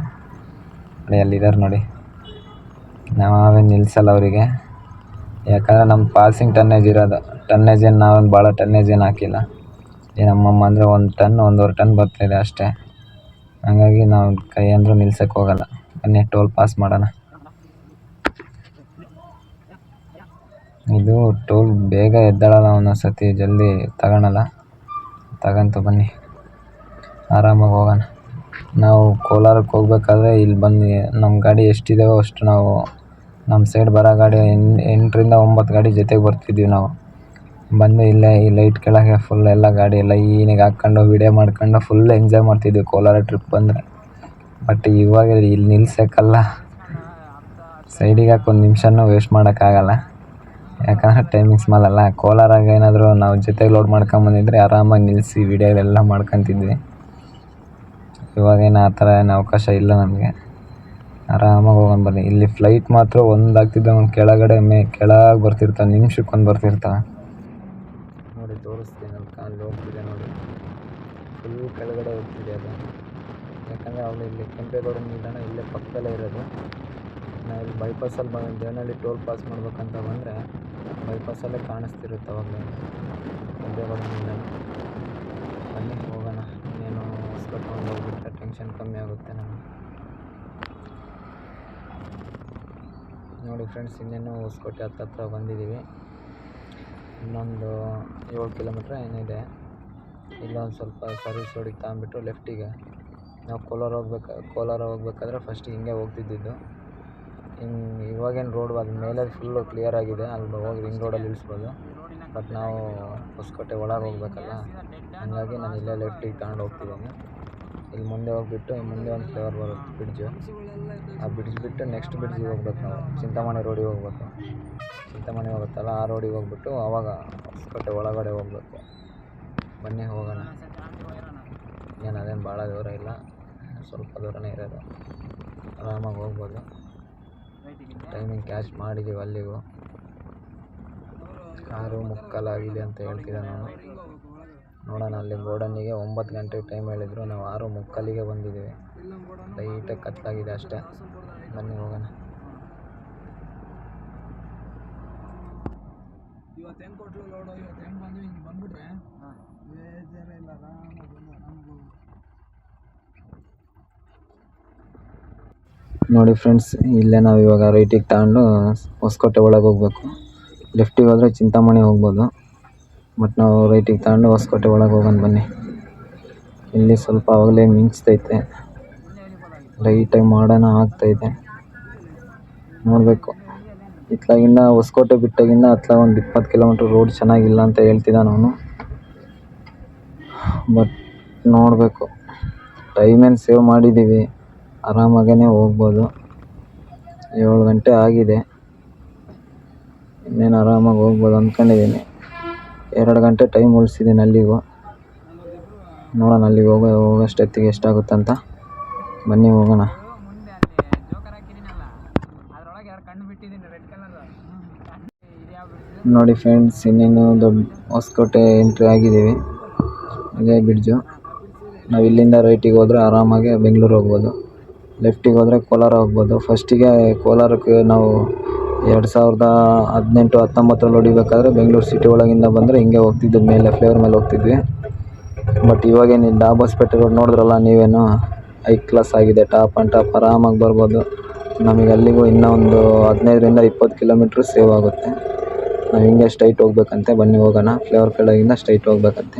ಅಲ್ಲಿದ್ದಾರೆ ನೋಡಿ. ನಾವೇನು ನಿಲ್ಲಿಸಲ್ಲ ಅವರಿಗೆ, ಯಾಕಂದರೆ ನಮ್ಮ ಪಾಸಿಂಗ್ ಟನ್ನೇಜ್ ಇರೋದು. ಟನ್ನೇಜ್ ಏನು ನಾವೇನು ಭಾಳ ಟನ್ನೇಜ್ ಏನು ಹಾಕಿಲ್ಲ. ನಮ್ಮಮ್ಮ ಅಂದರೆ 1 ಟನ್ 1.5 ಟನ್ ಬರ್ತಾಯಿದೆ ಅಷ್ಟೇ. ಹಾಗಾಗಿ ನಾವು ಕೈ ಅಂದರೂ ನಿಲ್ಸೋಕ್ಕೆ ಹೋಗಲ್ಲ. ಬನ್ನಿ ಟೋಲ್ ಪಾಸ್ ಮಾಡೋಣ. ಇದು ಟೋಲ್ ಬೇಗ ಎದ್ದಾಳಲ್ಲ, ಒಂದೊಂದ್ಸತಿ ಜಲ್ದಿ ತಗೊಳಲ್ಲ. ತಗೊಂತ ಬನ್ನಿ, ಆರಾಮಾಗಿ ಹೋಗೋಣ. ನಾವು ಕೋಲಾರಕ್ಕೆ ಹೋಗ್ಬೇಕಾದ್ರೆ ಇಲ್ಲಿ ಬಂದು ನಮ್ಮ ಗಾಡಿ ಎಷ್ಟಿದ್ದಾವೋ ಅಷ್ಟು ನಾವು ನಮ್ಮ ಸೈಡ್ ಬರೋ ಗಾಡಿ 8ರಿಂದ 9 ಗಾಡಿ ಜೊತೆಗೆ ಬರ್ತಿದ್ವಿ. ನಾವು ಬಂದು ಇಲ್ಲೇ ಈ ಲೈಟ್ ಕೆಳಗೆ ಫುಲ್ ಎಲ್ಲ ಗಾಡಿ ಎಲ್ಲ ಲೈನಿಗೆ ಹಾಕ್ಕೊಂಡು ವಿಡಿಯೋ ಮಾಡ್ಕೊಂಡು ಫುಲ್ ಎಂಜಾಯ್ ಮಾಡ್ತಿದ್ವಿ ಕೋಲಾರ ಟ್ರಿಪ್ ಬಂದರೆ. ಬಟ್ ಇವಾಗ ಇಲ್ಲಿ ನಿಲ್ಸೋಕ್ಕಲ್ಲ, ಸೈಡಿಗೆ ಹಾಕಿ 1 ನಿಮಿಷನೂ ವೇಸ್ಟ್ ಮಾಡೋಕ್ಕಾಗಲ್ಲ. ಯಾಕಂದರೆ ಟೈಮಿಂಗ್ಸ್ ಮಾಡಲ್ಲ. ಕೋಲಾರಾಗ ಏನಾದರೂ ನಾವು ಜೊತೆಗೆ ಲೋಡ್ ಮಾಡ್ಕೊಂಬಂದಿದ್ರೆ ಆರಾಮಾಗಿ ನಿಲ್ಲಿಸಿ ವಿಡಿಯೋಗಳೆಲ್ಲ ಮಾಡ್ಕೊತಿದ್ವಿ. ಇವಾಗೇನು ಆ ಥರ ಏನು ಅವಕಾಶ ಇಲ್ಲ ನಮಗೆ. ಆರಾಮಾಗಿ ಹೋಗೋಣ ಬನ್ನಿ. ಇಲ್ಲಿ ಫ್ಲೈಟ್ ಮಾತ್ರ ಆಗ್ತಿದ್ದ ಒಂದು ಕೆಳಗಡೆ ಕೆಳಗೆ ಬರ್ತಿರ್ತಾವೆ, ನಿಮಿಷಕ್ಕೊಂದು ಬರ್ತಿರ್ತಾವೆ. ನೋಡಿ ತೋರಿಸ್ತೀನಿ, ನನ್ನ ಕಾಲು ಹೋಗ್ತಿದೆ ನೋಡಿ, ಫುಲ್ ಕೆಳಗಡೆ ಹೋಗ್ತಿದೆ ಅದು. ಯಾಕಂದರೆ ಅವಳು ಇಲ್ಲಿ ಕೆಂಪೇಗೌಡ ನಿಲ್ದಾಣ ಇಲ್ಲೇ ಪಕ್ಕದಲ್ಲೇ ಇರೋದು. ನಾವು ಇಲ್ಲಿ ಬೈಪಾಸಲ್ಲಿ ದೇವನಹಳ್ಳಿ ಟೋಲ್ ಪಾಸ್ ಮಾಡ್ಬೇಕಂತ ಬಂದರೆ ಬೈಪಾಸಲ್ಲೇ ಕಾಣಿಸ್ತಿರುತ್ತೆ ಅವಾಗಲೇ ಕೆಂಪೇಗೌಡ ನಿಲ್ದಾಣ. ಬನ್ನಿ ಹೋಗೋಣ. ಇನ್ನೇನು ಹೊಸ್ಕೊಟ್ಕೊಂಡು ಹೋಗ್ಬಿಟ್ರೆ ಟೆನ್ಷನ್ ಕಮ್ಮಿ ಆಗುತ್ತೆ ನಮಗೆ. ನೋಡಿ ಫ್ರೆಂಡ್ಸ್, ಇನ್ನೇನು ಹೊಸಕೋಟೆ ಹತ್ರ ಬಂದಿದ್ದೀವಿ. ಇನ್ನೊಂದು 7 ಕಿಲೋಮೀಟ್ರ್ ಏನಿದೆ. ಇಲ್ಲೊಂದು ಸ್ವಲ್ಪ ಸರ್ವಿಸ್ ರೋಡಿಗೆ ತಗೊಂಬಿಟ್ಟು ಲೆಫ್ಟಿಗೆ ನಾವು ಕೋಲಾರ ಹೋಗ್ಬೇಕಾದ್ರೆ ಫಸ್ಟ್ ಹಿಂಗೆ ಹೋಗ್ತಿದ್ದಿದ್ದು. ಇವಾಗೇನು ರೋಡ್ ಅದು ಮೇಲೆ ಫುಲ್ಲು ಕ್ಲಿಯರ್ ಆಗಿದೆ, ಅಲ್ಲಿ ಹೋಗಿ ರಿಂಗ್ ರೋಡಲ್ಲಿ ಇಳಿಸ್ಬೋದು. ಬಟ್ ನಾವು ಹೊಸಕೋಟೆ ಒಳಗೆ ಹೋಗ್ಬೇಕಲ್ಲ, ಹಾಗಾಗಿ ನಾನು ಇಲ್ಲೇ ಲೆಫ್ಟಿಗೆ ತಗೊಂಡು ಹೋಗ್ತಿದ್ದೀನಿ. ಇಲ್ಲಿ ಮುಂದೆ ಹೋಗ್ಬಿಟ್ಟು ಮುಂದೆ ಒಂದು ಫ್ಲೇವರ್ ಬರುತ್ತೆ ಬ್ರಿಡ್ಜು, ಆ ಬ್ರಿಡ್ಜ್ ಬಿಟ್ಟು ನೆಕ್ಸ್ಟ್ ಬ್ರಿಡ್ಜಿಗೆ ಹೋಗ್ಬೇಕು. ನಾವು ಚಿಂತಾಮಣಿ ರೋಡಿಗೆ ಹೋಗ್ಬೇಕು. ಚಿಂತಾಮಣಿ ಹೋಗುತ್ತಲ್ಲ, ಆ ರೋಡಿಗೆ ಹೋಗ್ಬಿಟ್ಟು ಆವಾಗ ಹೊಸಕೋಟೆ ಒಳಗಡೆ ಹೋಗ್ಬೇಕು. ಬನ್ನಿ ಹೋಗೋಣ. ಏನು ಅದೇನು ಭಾಳ ದೂರ ಇಲ್ಲ, ಸ್ವಲ್ಪ ದೂರನೇ ಇರೋದು, ಆರಾಮಾಗಿ ಹೋಗ್ಬೋದು. ಟೈಮಿಂಗ್ ಕ್ಯಾಚ್ ಮಾಡಿದ್ದೀವಿ. ಅಲ್ಲಿಗೂ 6:45 ಅಂತ ಹೇಳ್ತಿದ್ದೆ ನಾನು. ನೋಡೋಣ, ಅಲ್ಲಿ ಗೋಡನ್ನಿಗೆ 9 ಗಂಟೆಗೆ ಟೈಮ್ ಹೇಳಿದ್ರು, ನಾವು 6:45ಗೆ ಬಂದಿದ್ದೀವಿ. ಲೈಟಾಗಿ ಕತ್ಲಾಗಿದೆ ಅಷ್ಟೇ. ಬನ್ನಿ ಹೋಗೋಣ. ನೋಡಿ ಫ್ರೆಂಡ್ಸ್, ಇಲ್ಲೇ ನಾವು ಇವಾಗ ರೈಟಿಗೆ ತಗೊಂಡು ಹೊಸಕೋಟೆ ಒಳಗೆ ಹೋಗ್ಬೇಕು. ಲೆಫ್ಟಿಗೆ ಹೋದರೆ ಚಿಂತಾಮಣಿ ಹೋಗ್ಬೋದು, ಬಟ್ ನಾವು ರೈಟಿಗೆ ತಗೊಂಡು ಹೊಸಕೋಟೆ ಒಳಗೆ ಹೋಗೋಣ ಬನ್ನಿ. ಇಲ್ಲಿ ಸ್ವಲ್ಪ ಆವಾಗಲೇ ಮಿಂಚ್ತೈತೆ, ಲೈಟಾಗಿ ಮಾಡೋಣ ಆಗ್ತೈತೆ, ನೋಡಬೇಕು. ಇತ್ಲಾಗಿಂದ ಹೊಸಕೋಟೆ ಬಿಟ್ಟಾಗಿಂದ ಒಂದು 20 ಕಿಲೋಮೀಟ್ರ್ ರೋಡ್ ಚೆನ್ನಾಗಿಲ್ಲ ಅಂತ ಹೇಳ್ತಿದ್ದ ನಾನು. ಬಟ್ ನೋಡಬೇಕು, ಟೈಮೇನು ಸೇವ್ ಮಾಡಿದ್ದೀವಿ, ಆರಾಮಾಗೇ ಹೋಗ್ಬೋದು. 7 ಗಂಟೆ ಆಗಿದೆ, ಇನ್ನೇನು ಆರಾಮಾಗಿ ಹೋಗ್ಬೋದು ಅಂದ್ಕೊಂಡಿದ್ದೀನಿ. 2 ಗಂಟೆ ಟೈಮ್ ಉಳಿಸಿದ್ದೀನಿ ಅಲ್ಲಿಗೂ. ನೋಡೋಣ ಅಲ್ಲಿಗೆ ಹೋಗೋಷ್ಟೊತ್ತಿಗೆ ಎಷ್ಟಾಗುತ್ತಂತ. ಬನ್ನಿ ಹೋಗೋಣ. ನೋಡಿ ಫ್ರೆಂಡ್ಸ್, ಇನ್ನೇನು ದೊಡ್ಡ ಹೊಸಕೋಟೆ ಎಂಟ್ರಿ ಆಗಿದ್ದೀವಿ. ಇದೇ ಬ್ರಿಡ್ಜು. ನಾವು ಇಲ್ಲಿಂದ ರೈಟಿಗೆ ಹೋದರೆ ಆರಾಮಾಗಿ ಬೆಂಗಳೂರು ಹೋಗ್ಬೋದು, ಲೆಫ್ಟಿಗೆ ಹೋದರೆ ಕೋಲಾರ ಹೋಗ್ಬೋದು. ಫಸ್ಟಿಗೆ ಕೋಲಾರಕ್ಕೆ ನಾವು 2018-19 ಹೊಡಿಬೇಕಾದ್ರೆ ಬೆಂಗಳೂರು ಸಿಟಿ ಒಳಗಿಂದ ಬಂದರೆ ಹಿಂಗೆ ಹೋಗ್ತಿದ್ವಿ, ಮೇಲೆ ಫ್ಲೇವರ್ ಮೇಲೆ ಹೋಗ್ತಿದ್ವಿ. ಬಟ್ ಇವಾಗೇನು ಡಾಬಾಸ್ಪೇಟೆ ರೋಡ್ ನೋಡಿದ್ರಲ್ಲ ನೀವೇನು, ಹೈ ಕ್ಲಾಸ್ ಆಗಿದೆ, ಟಾಪ್ ಆ್ಯಂಡ್ ಟಾಪ್, ಆರಾಮಾಗಿ ಬರ್ಬೋದು. ನಮಗೆ ಅಲ್ಲಿಗೂ ಇನ್ನೂ ಒಂದು 15ರಿಂದ 20 ಕಿಲೋಮೀಟ್ರ್ ಸೇವ್ ಆಗುತ್ತೆ. ನಾವು ಹಿಂಗೆ ಸ್ಟ್ರೈಟ್ ಹೋಗ್ಬೇಕಂತೆ. ಬನ್ನಿ ಹೋಗೋಣ. ಫ್ಲೇವರ್ ಕೆಳಗಿಂದ ಸ್ಟ್ರೈಟ್ ಹೋಗ್ಬೇಕಂತೆ.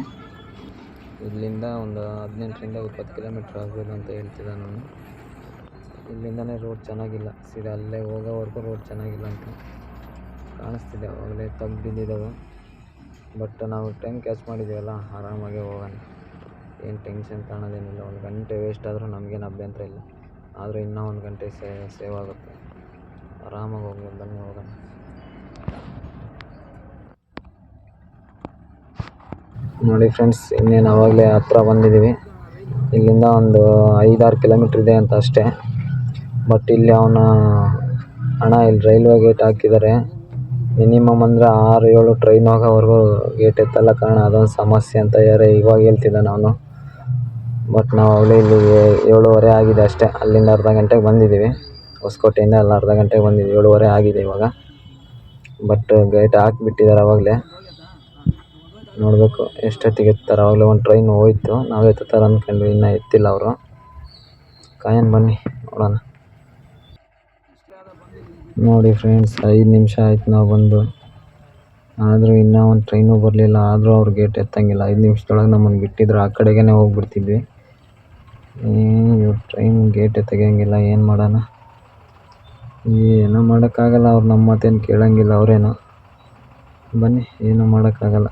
ಇಲ್ಲಿಂದ ಒಂದು 18ರಿಂದ 20 ಕಿಲೋಮೀಟ್ರ್ ಆಗ್ಬೋದು ಅಂತ ಹೇಳ್ತಿದ್ದೆ ನಾನು. ಇಲ್ಲಿಂದನೇ ರೋಡ್ ಚೆನ್ನಾಗಿಲ್ಲ, ಸೀದಾ ಅಲ್ಲೇ ಹೋಗೋವರೆಗೂ ರೋಡ್ ಚೆನ್ನಾಗಿಲ್ಲ ಅಂತ ಕಾಣಿಸ್ತಿದೆ. ಅವಾಗಲೇ ತೆಗ್ದಿದ್ದಾವೆ. ಬಟ್ ನಾವು ಟೈಮ್ ಕ್ಯಾಚ್ ಮಾಡಿದ್ದೀವಲ್ಲ, ಆರಾಮಾಗಿ ಹೋಗೋಣ. ಏನು ಟೆನ್ಷನ್ ಕಾಣೋದೇನಿಲ್ಲ. 1 ಗಂಟೆ ವೇಸ್ಟ್ ಆದರೂ ನಮಗೇನು ಅಭ್ಯಂತರ ಇಲ್ಲ, ಆದರೆ ಇನ್ನೂ 1 ಗಂಟೆ ಸೇವ್ ಆಗುತ್ತೆ. ಆರಾಮಾಗಿ ಹೋಗ್ಬೋದು. ಬನ್ನಿ ಹೋಗೋಣ. ನೋಡಿ ಫ್ರೆಂಡ್ಸ್, ಇನ್ನೇನು ಆವಾಗಲೇ ಹತ್ರ ಬಂದಿದ್ದೀವಿ. ಇಲ್ಲಿಂದ ಒಂದು 5-6 ಕಿಲೋಮೀಟ್ರ್ ಇದೆ ಅಂತ ಅಷ್ಟೇ. ಬಟ್ ಇಲ್ಲಿ ಇಲ್ಲಿ ರೈಲ್ವೆ ಗೇಟ್ ಹಾಕಿದ್ದಾರೆ. ಮಿನಿಮಮ್ ಅಂದರೆ 6-7 ಟ್ರೈನ್ ಹೋಗೋವರೆಗೂ ಗೇಟ್ ಎತ್ತಲ್ಲ ಕಾರಣ, ಅದೊಂದು ಸಮಸ್ಯೆ ಅಂತ ಇವಾಗ ಹೇಳ್ತಿದ್ದೆ ನಾನು. ಬಟ್ ನಾವು ಆಗಲೇ ಇಲ್ಲಿ 7:15 ಆಗಿದೆ ಅಷ್ಟೇ. ಅಲ್ಲಿಂದ ಅರ್ಧ ಗಂಟೆಗೆ ಬಂದಿದ್ದೀವಿ. ಹೊಸಕೋಟೆಯಿಂದ ಅಲ್ಲಿ ಅರ್ಧ ಗಂಟೆಗೆ ಬಂದಿದ್ದೀವಿ. 7:15 ಆಗಿದೆ ಇವಾಗ. ಬಟ್ ಗೇಟ್ ಹಾಕಿಬಿಟ್ಟಿದ್ದಾರೆ ಆವಾಗಲೇ. ನೋಡಬೇಕು ಎಷ್ಟೊತ್ತಿಗೆ ಎತ್ತಾರೆ. ಆವಾಗಲೇ ಒಂದು ಟ್ರೈನ್ ಹೋಯ್ತು, ನಾವು ಎತ್ತುತ್ತಾರೆ ಅಂದ್ಕೊಂಡ್ವಿ, ಇನ್ನೂ ಎತ್ತಿಲ್ಲ ಅವರು. ಕಾಯೋಣ ಬನ್ನಿ, ನೋಡೋಣ. ನೋಡಿ ಫ್ರೆಂಡ್ಸ್, 5 ನಿಮಿಷ ಆಯ್ತು ನಾವು ಬಂದು. ಆದರೂ ಇನ್ನೂ ಒಂದು ಟ್ರೈನು ಬರಲಿಲ್ಲ. ಆದರೂ ಅವ್ರು ಗೇಟ್ ಎತ್ತಂಗಿಲ್ಲ. 5 ನಿಮಿಷದೊಳಗೆ ನಮ್ಮನ್ನು ಬಿಟ್ಟಿದ್ರು, ಆ ಕಡೆಗೇ ಹೋಗ್ಬಿಡ್ತಿದ್ವಿ. ಇವ್ರು ಟ್ರೈನ್ ಗೇಟ್ ತೆಗಿಯಂಗಿಲ್ಲ, ಏನು ಮಾಡೋಣ? ಏನೂ ಮಾಡೋಕ್ಕಾಗಲ್ಲ. ಅವ್ರು ನಮ್ಮ ಮಾತೇನು ಕೇಳಂಗಿಲ್ಲ ಅವರೇನು. ಬನ್ನಿ, ಏನೂ ಮಾಡೋಕ್ಕಾಗಲ್ಲ.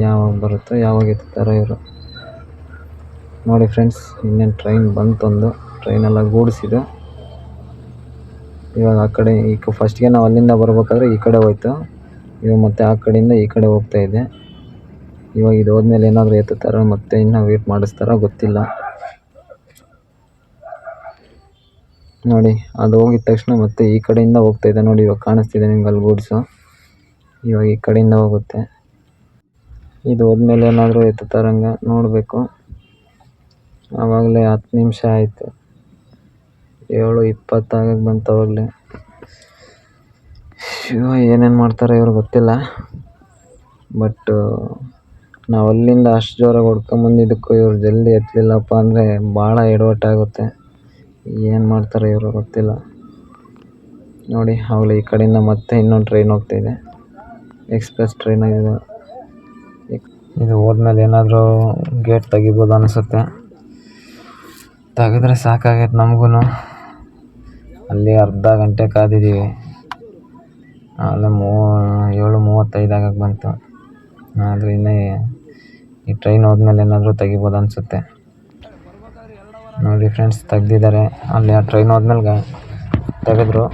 ಯಾವಾಗ ಬರುತ್ತೋ ಯಾವಾಗ ಎತ್ತಾರೋ ಇವರು. ನೋಡಿ ಫ್ರೆಂಡ್ಸ್, ಇನ್ನೇನು ಟ್ರೈನ್ ಬಂತೊಂದು. ಟ್ರೈನೆಲ್ಲ ಗೂಡಿಸಿದ್ದು. ಇವಾಗ ಆ ಕಡೆ ಈಗ ಫಸ್ಟ್ಗೆ ನಾವು ಅಲ್ಲಿಂದ ಬರ್ಬೇಕಾದ್ರೆ ಈ ಕಡೆ ಹೋಯ್ತು. ಇವಾಗ ಮತ್ತೆ ಆ ಕಡೆಯಿಂದ ಈ ಕಡೆ ಹೋಗ್ತಾ ಇದೆ. ಇವಾಗ ಇದು ಹೋದ್ಮೇಲೆ ಏನಾದರೂ ಎತ್ತುತ್ತಾರೋ ಮತ್ತೆ ಇನ್ನೂ ವೇಟ್ ಮಾಡಿಸ್ತಾರೋ ಗೊತ್ತಿಲ್ಲ. ನೋಡಿ, ಅದು ಹೋಗಿದ ತಕ್ಷಣ ಮತ್ತೆ ಈ ಕಡೆಯಿಂದ ಹೋಗ್ತಾ ಇದೆ. ನೋಡಿ, ಇವಾಗ ಕಾಣಿಸ್ತಿದೆ ನಿಮ್ಗೆ ಅಲ್ಲಿ ಗೂಡ್ಸು. ಇವಾಗ ಈ ಕಡೆಯಿಂದ ಹೋಗುತ್ತೆ. ಇದು ಹೋದ್ಮೇಲೆ ಏನಾದರೂ ಎತ್ತುತ್ತಾರಂಗ ನೋಡಬೇಕು. ಆವಾಗಲೇ 10 ನಿಮಿಷ ಆಯಿತು. 7:20 ಆಗಕ್ಕೆ ಬಂತು ಅವಾಗಲೇ. ಏನೇನು ಮಾಡ್ತಾರೆ ಇವ್ರು ಗೊತ್ತಿಲ್ಲ. ಬಟ್ ನಾವು ಅಲ್ಲಿಂದ ಅಷ್ಟು ಜೋರಾಗಿ ಹೊಡ್ಕೊಂಬಂದಿದ್ದಕ್ಕೂ ಇವ್ರು ಜಲ್ದಿ ಎತ್ತಲಿಲ್ಲಪ್ಪ ಅಂದರೆ ಭಾಳ ಎಡವಟ್ಟಾಗುತ್ತೆ. ಏನು ಮಾಡ್ತಾರೆ ಇವರು ಗೊತ್ತಿಲ್ಲ. ನೋಡಿ, ಆವಾಗಲೇ ಈ ಕಡೆಯಿಂದ ಮತ್ತೆ ಇನ್ನೊಂದು ಟ್ರೈನ್ ಹೋಗ್ತಾಯಿದೆ. ಎಕ್ಸ್ಪ್ರೆಸ್ ಟ್ರೈನ್ ಇದು. ಇದು ಹೋದ್ಮೇಲೆ ಏನಾದರೂ ಗೇಟ್ ತೆಗಿಬೋದು ಅನಿಸುತ್ತೆ. ತೆಗೆದ್ರೆ ಸಾಕಾಗೈತೆ ನಮಗೂ. ಅಲ್ಲಿ ಅರ್ಧ ಗಂಟೆ ಕಾದಿದ್ದೀವಿ. ಆಮೇಲೆ 7:35 ಆಗಕ್ಕೆ ಬಂತು. ಆದರೆ ಇನ್ನೂ ಈ ಟ್ರೈನ್ ಹೋದ್ಮೇಲೆ ಏನಾದರೂ ತೆಗಿಬೋದು ಅನಿಸುತ್ತೆ. ನೋಡಿ ಫ್ರೆಂಡ್ಸ್, ತೆಗ್ದಿದ್ದಾರೆ. ಅಲ್ಲಿ ಆ ಟ್ರೈನ್ ಹೋದ್ಮೇಲೆ ತೆಗೆದ್ರು.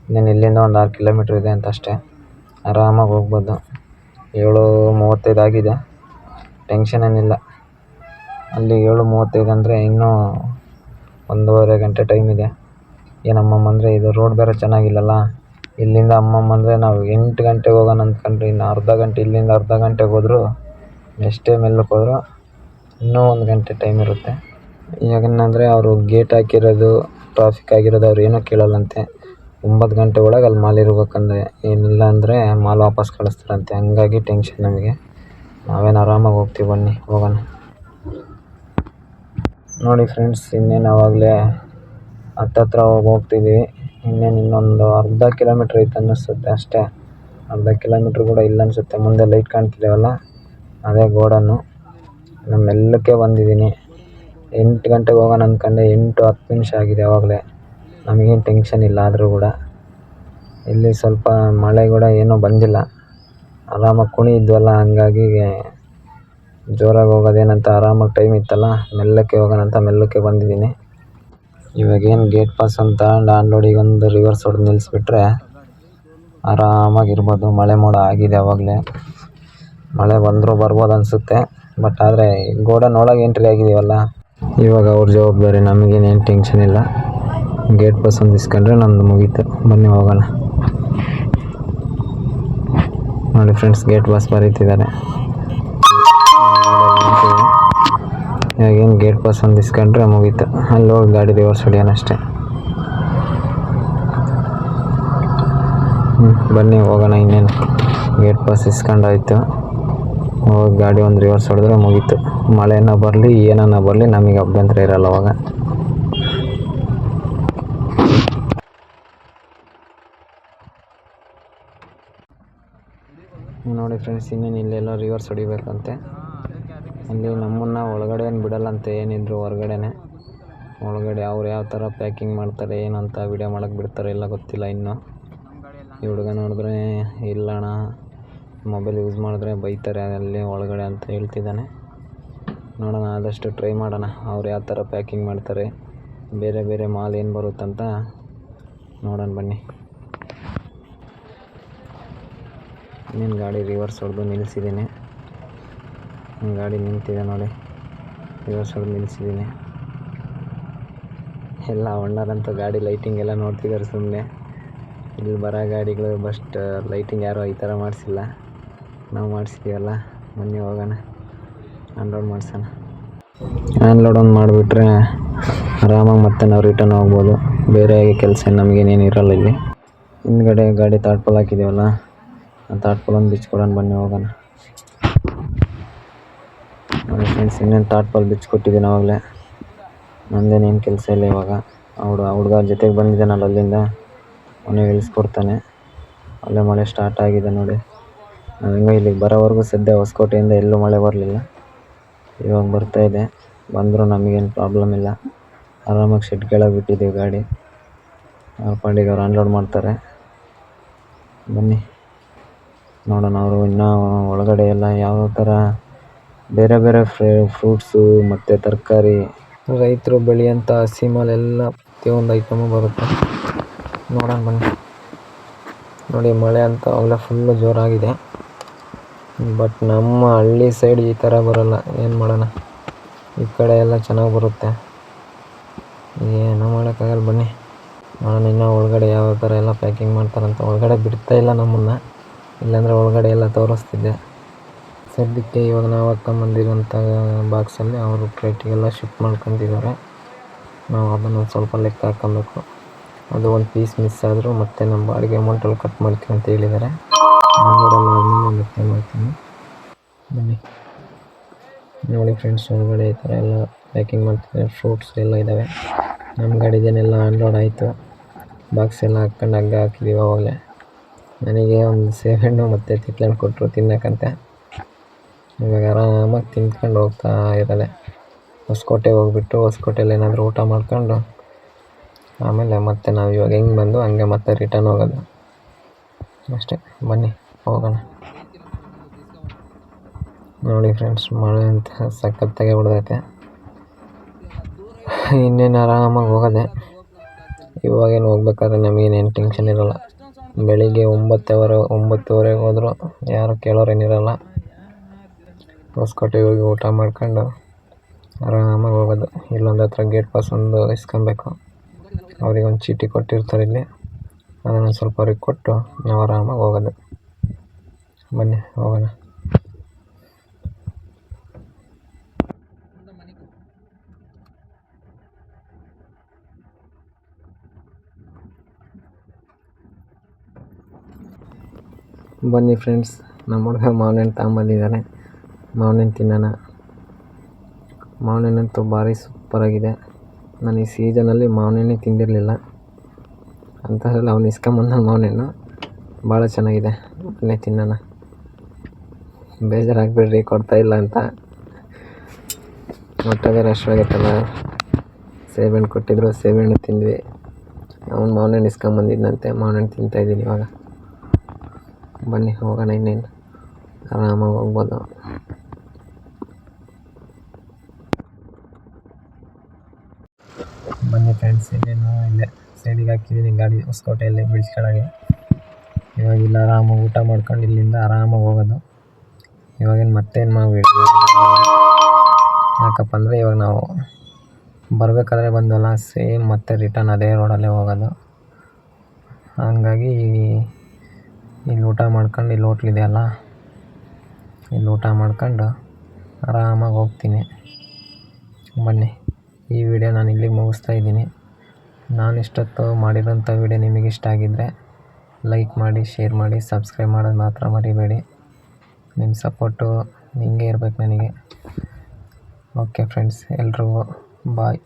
ಇನ್ನೇನು ಇಲ್ಲಿಂದ ಒಂದು 6 ಕಿಲೋಮೀಟ್ರ್ ಇದೆ ಅಂತ ಅಷ್ಟೇ. ಆರಾಮಾಗಿ ಹೋಗ್ಬೋದು. 7:35 ಆಗಿದೆ. ಟೆನ್ಷನ್ ಏನಿಲ್ಲ. ಅಲ್ಲಿ 7:35 ಅಂದರೆ ಇನ್ನೂ 1.5 ಗಂಟೆ ಟೈಮ್ ಇದೆ. ಏನಮ್ಮಮ್ಮ ಅಂದರೆ ಇದು ರೋಡ್ ಬೇರೆ ಚೆನ್ನಾಗಿಲ್ಲಲ್ಲ. ಇಲ್ಲಿಂದ ಅಮ್ಮಮ್ಮ ಅಂದರೆ ನಾವು 8 ಗಂಟೆಗೆ ಹೋಗೋಣ ಅಂದ್ಕೊಂಡ್ರೆ ಇನ್ನು ಅರ್ಧ ಗಂಟೆ, ಇಲ್ಲಿಂದ ಅರ್ಧ ಗಂಟೆಗೆ ಹೋದರೂ ಎಷ್ಟೇ ಮೆಲ್ಲಕ್ಕೆ ಹೋದರೂ ಇನ್ನೂ 1 ಗಂಟೆ ಟೈಮ್ ಇರುತ್ತೆ. ಯಾಕಂದರೆ ಅವರು ಗೇಟ್ ಹಾಕಿರೋದು, ಟ್ರಾಫಿಕ್ ಆಗಿರೋದು ಅವ್ರು ಏನೂ ಕೇಳಲ್ಲಂತೆ. 9 ಗಂಟೆ ಒಳಗೆ ಅಲ್ಲಿ ಮಾಲ್ ಇರ್ಬೇಕಂದ್ರೆ, ಏನಿಲ್ಲ ಅಂದರೆ ಮಾಲ್ ವಾಪಸ್ ಕಳಿಸ್ತಾರಂತೆ. ಹಂಗಾಗಿ ಟೆನ್ಷನ್ ನಮಗೆ. ನಾವೇನು ಆರಾಮಾಗಿ ಹೋಗ್ತೀವಿ. ಬನ್ನಿ ಹೋಗೋಣ. ನೋಡಿ ಫ್ರೆಂಡ್ಸ್, ಇನ್ನೇನು ಆವಾಗಲೇ ಹತ್ತತ್ರ ಹೋಗ್ತಿದ್ದೀವಿ. ಇನ್ನೊಂದು ಅರ್ಧ ಕಿಲೋಮೀಟ್ರ್ ಐತೆ ಅನ್ನಿಸುತ್ತೆ ಅಷ್ಟೇ. ಅರ್ಧ ಕಿಲೋಮೀಟ್ರ್ ಕೂಡ ಇಲ್ಲ ಅನಿಸುತ್ತೆ. ಮುಂದೆ ಲೈಟ್ ಕಾಣ್ತಿದ್ದಾವಲ್ಲ, ಅದೇ ಗೋಡನ್ನು. ನಾನು ಮೆಲ್ಲಕ್ಕೆ ಬಂದಿದ್ದೀನಿ. 8 ಗಂಟೆಗೆ ಹೋಗೋಣ ಅಂದ್ಕೊಂಡೆ. 8:10 ನಿಮಿಷ ಆಗಿದೆ ಆವಾಗಲೇ. ನಮಗೇನು ಟೆನ್ಷನ್ ಇಲ್ಲ. ಆದರೂ ಕೂಡ ಇಲ್ಲಿ ಸ್ವಲ್ಪ ಮಳೆ ಕೂಡ ಏನೂ ಬಂದಿಲ್ಲ. ಆರಾಮಾಗಿ ಕುಣಿ ಇದ್ವಲ್ಲ, ಹಂಗಾಗಿ ಜೋರಾಗಿ ಹೋಗೋದೇನಂತ ಆರಾಮಾಗಿ ಟೈಮ್ ಇತ್ತಲ್ಲ, ಮೆಲ್ಲಕ್ಕೆ ಹೋಗೋಣ ಅಂತ ಮೆಲ್ಲಕ್ಕೆ ಬಂದಿದ್ದೀನಿ. ಇವಾಗೇನು ಗೇಟ್ ಪಾಸ್ ಅಂತ ಡಾನ್ಲೋಡಿಗೆ ಒಂದು ರಿವರ್ಸ್ ಹೊಡೆದು ನಿಲ್ಲಿಸ್ಬಿಟ್ರೆ ಆರಾಮಾಗಿರ್ಬೋದು. ಮಳೆ ಮೋಡ ಆಗಿದೆ ಆವಾಗಲೇ. ಮಳೆ ಬಂದರೂ ಬರ್ಬೋದು ಅನಿಸುತ್ತೆ. ಬಟ್ ಆದರೆ ಗೋಡನ್ ಒಳಗೆ ಎಂಟ್ರಿ ಆಗಿದ್ದೀವಲ್ಲ, ಇವಾಗ ಅವ್ರ ಜವಾಬ್ದಾರಿ. ನಮಗೇನೇನು ಟೆನ್ಷನ್ ಇಲ್ಲ. ಗೇಟ್ ಪಾಸ್ ಒಂದು ಇಸ್ಕೊಂಡ್ರೆ ನಮ್ಮದು ಮುಗೀತು. ಬನ್ನಿ ಹೋಗೋಣ. ನೋಡಿ ಫ್ರೆಂಡ್ಸ್, ಗೇಟ್ ಪಾಸ್ ಬರೀತಿದ್ದಾರೆ. ಇವಾಗೇನು ಗೇಟ್ ಪಾಸ್ ಒಂದು ಇಸ್ಕೊಂಡ್ರೆ ಮುಗೀತು. ಅಲ್ಲಿ ಹೋಗಿ ಗಾಡಿ ರಿವರ್ಸ್ ಹೊಡಿಯೋಣ ಅಷ್ಟೇ. ಬನ್ನಿ ಹೋಗೋಣ. ಇನ್ನೇನು ಗೇಟ್ ಪಾಸ್ ಇಸ್ಕೊಂಡಾಯ್ತು. ಹೋಗಿ ಗಾಡಿ ಒಂದು ರಿವರ್ಸ್ ಹೊಡೆದ್ರೆ ಮುಗೀತು. ಮಳೆನ ಬರಲಿ ಏನನ್ನ ಬರಲಿ ನಮಗೆ ಅಭ್ಯಂತರ ಇರಲ್ಲ ಅವಾಗ. ನೋಡಿ ಫ್ರೆಂಡ್ಸ್, ಇನ್ನೇನು ಇಲ್ಲೆಲ್ಲ ರಿವರ್ಸ್ ಹೊಡಿಬೇಕಂತೆ. ಅಲ್ಲಿ ನಮ್ಮನ್ನು ಒಳಗಡೆ ಏನು ಬಿಡಲ್ಲಂತೆ. ಏನಿದ್ರು ಹೊರಗಡೆನೆ. ಒಳಗಡೆ ಅವ್ರು ಯಾವ ಥರ ಪ್ಯಾಕಿಂಗ್ ಮಾಡ್ತಾರೆ ಏನಂತ ವಿಡಿಯೋ ಮಾಡೋಕ್ಕೆ ಬಿಡ್ತಾರೆ ಎಲ್ಲ ಗೊತ್ತಿಲ್ಲ ಇನ್ನೂ. ಈ ಹುಡುಗ ನೋಡಿದ್ರೆ ಇಲ್ಲಣ್ಣ, ಮೊಬೈಲ್ ಯೂಸ್ ಮಾಡಿದ್ರೆ ಬೈತಾರೆ ಅಲ್ಲಿ ಒಳಗಡೆ ಅಂತ ಹೇಳ್ತಿದ್ದಾನೆ. ನೋಡೋಣ, ಆದಷ್ಟು ಟ್ರೈ ಮಾಡೋಣ. ಅವ್ರು ಯಾವ ಥರ ಪ್ಯಾಕಿಂಗ್ ಮಾಡ್ತಾರೆ, ಬೇರೆ ಬೇರೆ ಮಾಲ್ ಏನು ಬರುತ್ತಂತ ನೋಡೋಣ ಬನ್ನಿ. ಇನ್ನೇನು ಗಾಡಿ ರಿವರ್ಸ್ ಹೊಡೆದು ನಿಲ್ಲಿಸಿದ್ದೀನಿ. ಗಾಡಿ ನಿಂತಿದೆ ನೋಡಿ, ರಿವರ್ಸ್ ಹೊಡೆದು ನಿಲ್ಲಿಸಿದ್ದೀನಿ. ಎಲ್ಲ ಒಣ್ಣರಂತೂ ಗಾಡಿ ಲೈಟಿಂಗ್ ಎಲ್ಲ ನೋಡ್ತಿದ್ದಾರೆ ಸುಮ್ಮನೆ. ಇಲ್ಲಿ ಬರೋ ಗಾಡಿಗಳು ಬಸ್ಟ್ ಲೈಟಿಂಗ್ ಯಾರೂ ಈ ಥರ ಮಾಡಿಸಿಲ್ಲ. ನಾವು ಮಾಡಿಸಿದ್ದೀವಲ್ಲ. ಬನ್ನಿ ಹೋಗೋಣ, ಅನ್ಲೋಡ್ ಮಾಡಿಸೋಣ. ಅನ್ಲೋಡ್ ಒಂದು ಮಾಡಿಬಿಟ್ರೆ ಆರಾಮಾಗಿ ಮತ್ತೆ ನಾವು ರಿಟರ್ನ್ ಹೋಗ್ಬೋದು. ಬೇರೆ ಕೆಲಸ ನಮಗೇನೇನು ಇರಲ್ಲ ಇಲ್ಲಿ. ಹಿಂದ್ಗಡೆ ಗಾಡಿ ತಾಟ್ಪಲ್ ಹಾಕಿದ್ದೀವಲ್ಲ, ಆ ತಾಟ್ಪಲ್ ಒಂದು ಬಿಚ್ಕೊಡೋಣ. ಬನ್ನಿ ಹೋಗೋಣ. ನೋಡಿ ಫ್ರೆಂಡ್ಸ್, ಇನ್ನೇನು ತಾಟ್ಪಲ್ ಬಿಚ್ಕೊಟ್ಟಿದ್ದೀನಿ ಆವಾಗಲೇ. ನಂದೇನೇನು ಕೆಲಸ ಇಲ್ಲ ಇವಾಗ. ಹುಡುಗ ಜೊತೆಗೆ ಬಂದಿದ್ದಾನಲ್ಲ ಅಲ್ಲಿಂದ, ಅವನೇ ಇಳಿಸ್ಕೊಡ್ತಾನೆ. ಅಲ್ಲೇ ಮಳೆ ಸ್ಟಾರ್ಟ್ ಆಗಿದೆ ನೋಡಿ. ನಾವು ಹೆಂಗೋ ಇಲ್ಲಿಗೆ ಬರೋವರೆಗೂ ಸದ್ಯ ಹೊಸಕೋಟೆಯಿಂದ ಎಲ್ಲೂ ಮಳೆ ಬರಲಿಲ್ಲ. ಇವಾಗ ಬರ್ತಾಯಿದೆ. ಬಂದರೂ ನಮಗೇನು ಪ್ರಾಬ್ಲಮ್ ಇಲ್ಲ. ಆರಾಮಾಗಿ ಶೆಡ್ ಕೆಳಗೆ ಬಿಟ್ಟಿದ್ದೀವಿ ಗಾಡಿ. ಅವ್ರ ಪಾಡಿಗೆ ಅವ್ರು ಅನ್ಲೋಡ್ ಮಾಡ್ತಾರೆ. ಬನ್ನಿ ನೋಡೋಣ ಅವರು ಇನ್ನೂ ಒಳಗಡೆ ಎಲ್ಲ ಯಾವ ಥರ ಬೇರೆ ಬೇರೆ ಫ್ರೂಟ್ಸು ಮತ್ತು ತರಕಾರಿ, ರೈತರು ಬೆಳೆಯೋಂಥ ಹಸಿ ಮಾಲೆಲ್ಲ ಪ್ರತಿಯೊಂದು ಐಟಮು ಬರುತ್ತೆ. ನೋಡೋಣ ಬನ್ನಿ. ನೋಡಿ ಮಳೆ ಅಂತ ಅವೆಲ್ಲ ಫುಲ್ಲು ಜೋರಾಗಿದೆ. ಬಟ್ ನಮ್ಮ ಹಳ್ಳಿ ಸೈಡ್ ಈ ಥರ ಬರೋಲ್ಲ. ಏನು ಮಾಡೋಣ, ಈ ಕಡೆ ಎಲ್ಲ ಚೆನ್ನಾಗಿ ಬರುತ್ತೆ. ಏನೂ ಮಾಡೋಕ್ಕಾಗಲ್ಲ. ಬನ್ನಿ ನೋಡೋಣ ಇನ್ನೂ ಒಳಗಡೆ ಯಾವ ಥರ ಎಲ್ಲ ಪ್ಯಾಕಿಂಗ್ ಮಾಡ್ತಾರಂತ. ಒಳಗಡೆ ಬಿಡ್ತಾ ಇಲ್ಲ ನಮ್ಮನ್ನು, ಇಲ್ಲಾಂದರೆ ಒಳಗಡೆ ಎಲ್ಲ ತೋರಿಸ್ತಿದ್ದೆ. ಸದ್ಯಕ್ಕೆ ಇವಾಗ ನಾವು ಹಾಕ್ಕೊಂಬಂದಿರೋಂಥ ಬಾಕ್ಸಲ್ಲಿ ಅವರು ಕ್ರೇಟಿಗೆಲ್ಲ ಶಿಫ್ಟ್ ಮಾಡ್ಕೊತಿದ್ದಾರೆ. ನಾವು ಅದನ್ನು ಸ್ವಲ್ಪ ಲೆಕ್ಕ ಹಾಕ್ಕೊಬೇಕು. ಅದು ಒಂದು ಪೀಸ್ ಮಿಸ್ ಆದರೂ ಮತ್ತೆ ನಮ್ಮ ಬಾಡಿಗೆ ಅಮೌಂಟಲ್ಲಿ ಕಟ್ ಮಾಡ್ತೀವಿ ಅಂತ ಹೇಳಿದ್ದಾರೆ. ಆದಮೇಲೆ ಲೆಕ್ಕ ಮಾಡ್ತೀನಿ. ಬನ್ನಿ ನೋಡಿ ಫ್ರೆಂಡ್ಸ್, ಒಳಗಡೆ ಈ ಥರ ಎಲ್ಲ ಪ್ಯಾಕಿಂಗ್ ಮಾಡ್ತಿದ್ದಾರೆ. ಫ್ರೂಟ್ಸ್ ಎಲ್ಲ ಇದ್ದಾವೆ. ನಮ್ಮ ಗಾಡಿದೇನೆಲ್ಲ ಅನ್ಲೋಡ್ ಆಯಿತು. ಬಾಕ್ಸ್ ಎಲ್ಲ ಹಾಕ್ಕೊಂಡು ಹಗ್ಗ ಹಾಕಿದ್ದೀವಿ ಅವಾಗಲೇ. ನನಗೆ ಒಂದು ಸೇಬಣ್ಣು ಮತ್ತು ಕಿತ್ಲೆಹಣ್ಣು ಕೊಟ್ಟರು ತಿನ್ನಕ್ಕಂತೆ. ಇವಾಗ ಆರಾಮಾಗಿ ತಿಂದ್ಕೊಂಡು ಹೋಗ್ತಾ ಇದ್ದಾಳೆ. ಹೊಸಕೋಟೆಗೆ ಹೋಗ್ಬಿಟ್ಟು ಹೊಸಕೋಟೆಯಲ್ಲಿ ಏನಾದರೂ ಊಟ ಮಾಡ್ಕೊಂಡು ಆಮೇಲೆ ಮತ್ತೆ ನಾವು ಇವಾಗ ಹೆಂಗೆ ಬಂದು ಹಂಗೆ ಮತ್ತೆ ರಿಟರ್ನ್ ಹೋಗೋದು ಅಷ್ಟೇ. ಬನ್ನಿ ಹೋಗೋಣ. ನೋಡಿ ಫ್ರೆಂಡ್ಸ್, ಮಳೆ ಅಂತ ಸಖತ್ತಾಗೆ ಹೊಡೆದೈತೆ. ಇನ್ನೇನು ಆರಾಮಾಗಿ ಹೋಗೋದೆ. ಇವಾಗೇನು ಹೋಗ್ಬೇಕಾದ್ರೆ ನಮಗೇನೇನು ಟೆನ್ಷನ್ ಇರೋಲ್ಲ. ಬೆಳಿಗ್ಗೆ 9:30 ಹೋದರೂ ಯಾರು ಕೇಳೋರೇನಿರಲ್ಲ. ಹೊಸಕೋಟೆಗೆ ಹೋಗಿ ಊಟ ಮಾಡ್ಕೊಂಡು ಆರಾಮಾಗಿ ಹೋಗೋದು. ಇಲ್ಲೊಂದು ಹತ್ರ ಗೇಟ್ ಪಾಸ್ ಒಂದು ಇಸ್ಕೊಬೇಕು. ಅವ್ರಿಗೊಂದು ಚೀಟಿ ಕೊಟ್ಟಿರ್ತಾರೆ ಇಲ್ಲಿ, ಅದನ್ನು ಸ್ವಲ್ಪ ಅವ್ರಿಗೆ ಕೊಟ್ಟು ನಾವು ಆರಾಮಾಗಿ ಹೋಗೋದು. ಬನ್ನಿ ಹೋಗೋಣ. ಬನ್ನಿ ಫ್ರೆಂಡ್ಸ್, ನಮ್ಮ ಹುಡುಗ ಮಾವಿನ ಹಣ್ಣು ತಗೊಂಬಂದಿದ್ದಾನೆ. ಮಾವಿನ ಹಣ್ಣು ತಿನ್ನೋಣ. ಮಾವಿನ ಹಣ್ಣಂತೂ ಭಾರಿ ಸೂಪರಾಗಿದೆ. ನಾನು ಈ ಸೀಸನಲ್ಲಿ ಮಾವಿನ ಹಣ್ಣೆ ತಿಂದಿರಲಿಲ್ಲ. ಅಂಥದ್ರಲ್ಲಿ ಅವ್ನು ಇಸ್ಕೊಂಬಂದ ಮಾವಿನ ಹಣ್ಣು ಭಾಳ ಚೆನ್ನಾಗಿದೆ. ಬನ್ನಿ ತಿನ್ನೋಣ. ಬೇಜಾರಾಗಬೇಡ್ರಿ ಕೊಡ್ತಾಯಿಲ್ಲ ಅಂತ. ಹೊಟ್ಟೆ ಬೇರೆ ಹಶ್ವಾಗೈತಲ್ಲ. ಸೇಬೆಹಣ್ಣು ಕೊಟ್ಟಿದ್ರು, ಸೇಬೆಹಣ್ಣು ತಿಂದ್ವಿ. ಅವ್ನು ಮಾವಿನ ಹಣ್ಣು ಇಸ್ಕೊಂಬಂದಿದ್ದಂತೆ, ಮಾವಿನ ಹಣ್ಣು ತಿಂತಾಯಿದ್ದೀನಿ ಇವಾಗ. ಬನ್ನಿ ಹೋಗೋಣ. ಇನ್ನೇನು ಆರಾಮಾಗಿ ಹೋಗ್ಬೋದು. ಬನ್ನಿ ಫ್ರೆಂಡ್ಸ್, ಇನ್ನೇನು ಇಲ್ಲೇ ಸೈಡಿಗೆ ಹಾಕಿದ್ದೀನಿ ಗಾಡಿ ಹೊಸಕೋಟೆಯಲ್ಲಿ ಬ್ರಿಡ್ಜ್ ಕೆಳಗೆ. ಇವಾಗ ಇಲ್ಲ ಆರಾಮಾಗಿ ಊಟ ಮಾಡ್ಕೊಂಡು ಇಲ್ಲಿಂದ ಆರಾಮಾಗಿ ಹೋಗೋದು. ಇವಾಗೇನು ಮತ್ತೇನು ಯಾಕಪ್ಪ ಅಂದರೆ ಇವಾಗ ನಾವು ಬರಬೇಕಾದ್ರೆ ಬಂದವಲ್ಲ, ಸೇಮ್ ಮತ್ತೆ ರಿಟರ್ನ್ ಅದೇ ರೋಡಲ್ಲೇ ಹೋಗೋದು. ಹಂಗಾಗಿ ಇಲ್ಲಿ ಊಟ ಮಾಡ್ಕೊಂಡು, ಇಲ್ಲಿ ಹೋಟ್ಲಿದೆಯಲ್ಲ, ಇಲ್ಲಿ ಊಟ ಮಾಡ್ಕೊಂಡು ಆರಾಮಾಗಿ ಹೋಗ್ತೀನಿ. ಬನ್ನಿ, ಈ ವಿಡಿಯೋ ನಾನು ಇಲ್ಲಿಗೆ ಮುಗಿಸ್ತಾ ಇದ್ದೀನಿ. ನಾನು ಇಷ್ಟೊತ್ತು ಮಾಡಿರೋಂಥ ವಿಡಿಯೋ ನಿಮಗೆ ಇಷ್ಟ ಆಗಿದ್ದರೆ ಲೈಕ್ ಮಾಡಿ, ಶೇರ್ ಮಾಡಿ, ಸಬ್ಸ್ಕ್ರೈಬ್ ಮಾಡೋದು ಮಾತ್ರ ಮರಿಬೇಡಿ. ನಿಮ್ಮ ಸಪೋರ್ಟು ಹಿಂಗೆ ಇರಬೇಕು ನನಗೆ. ಓಕೆ ಫ್ರೆಂಡ್ಸ್, ಎಲ್ರಿಗೂ ಬಾಯ್.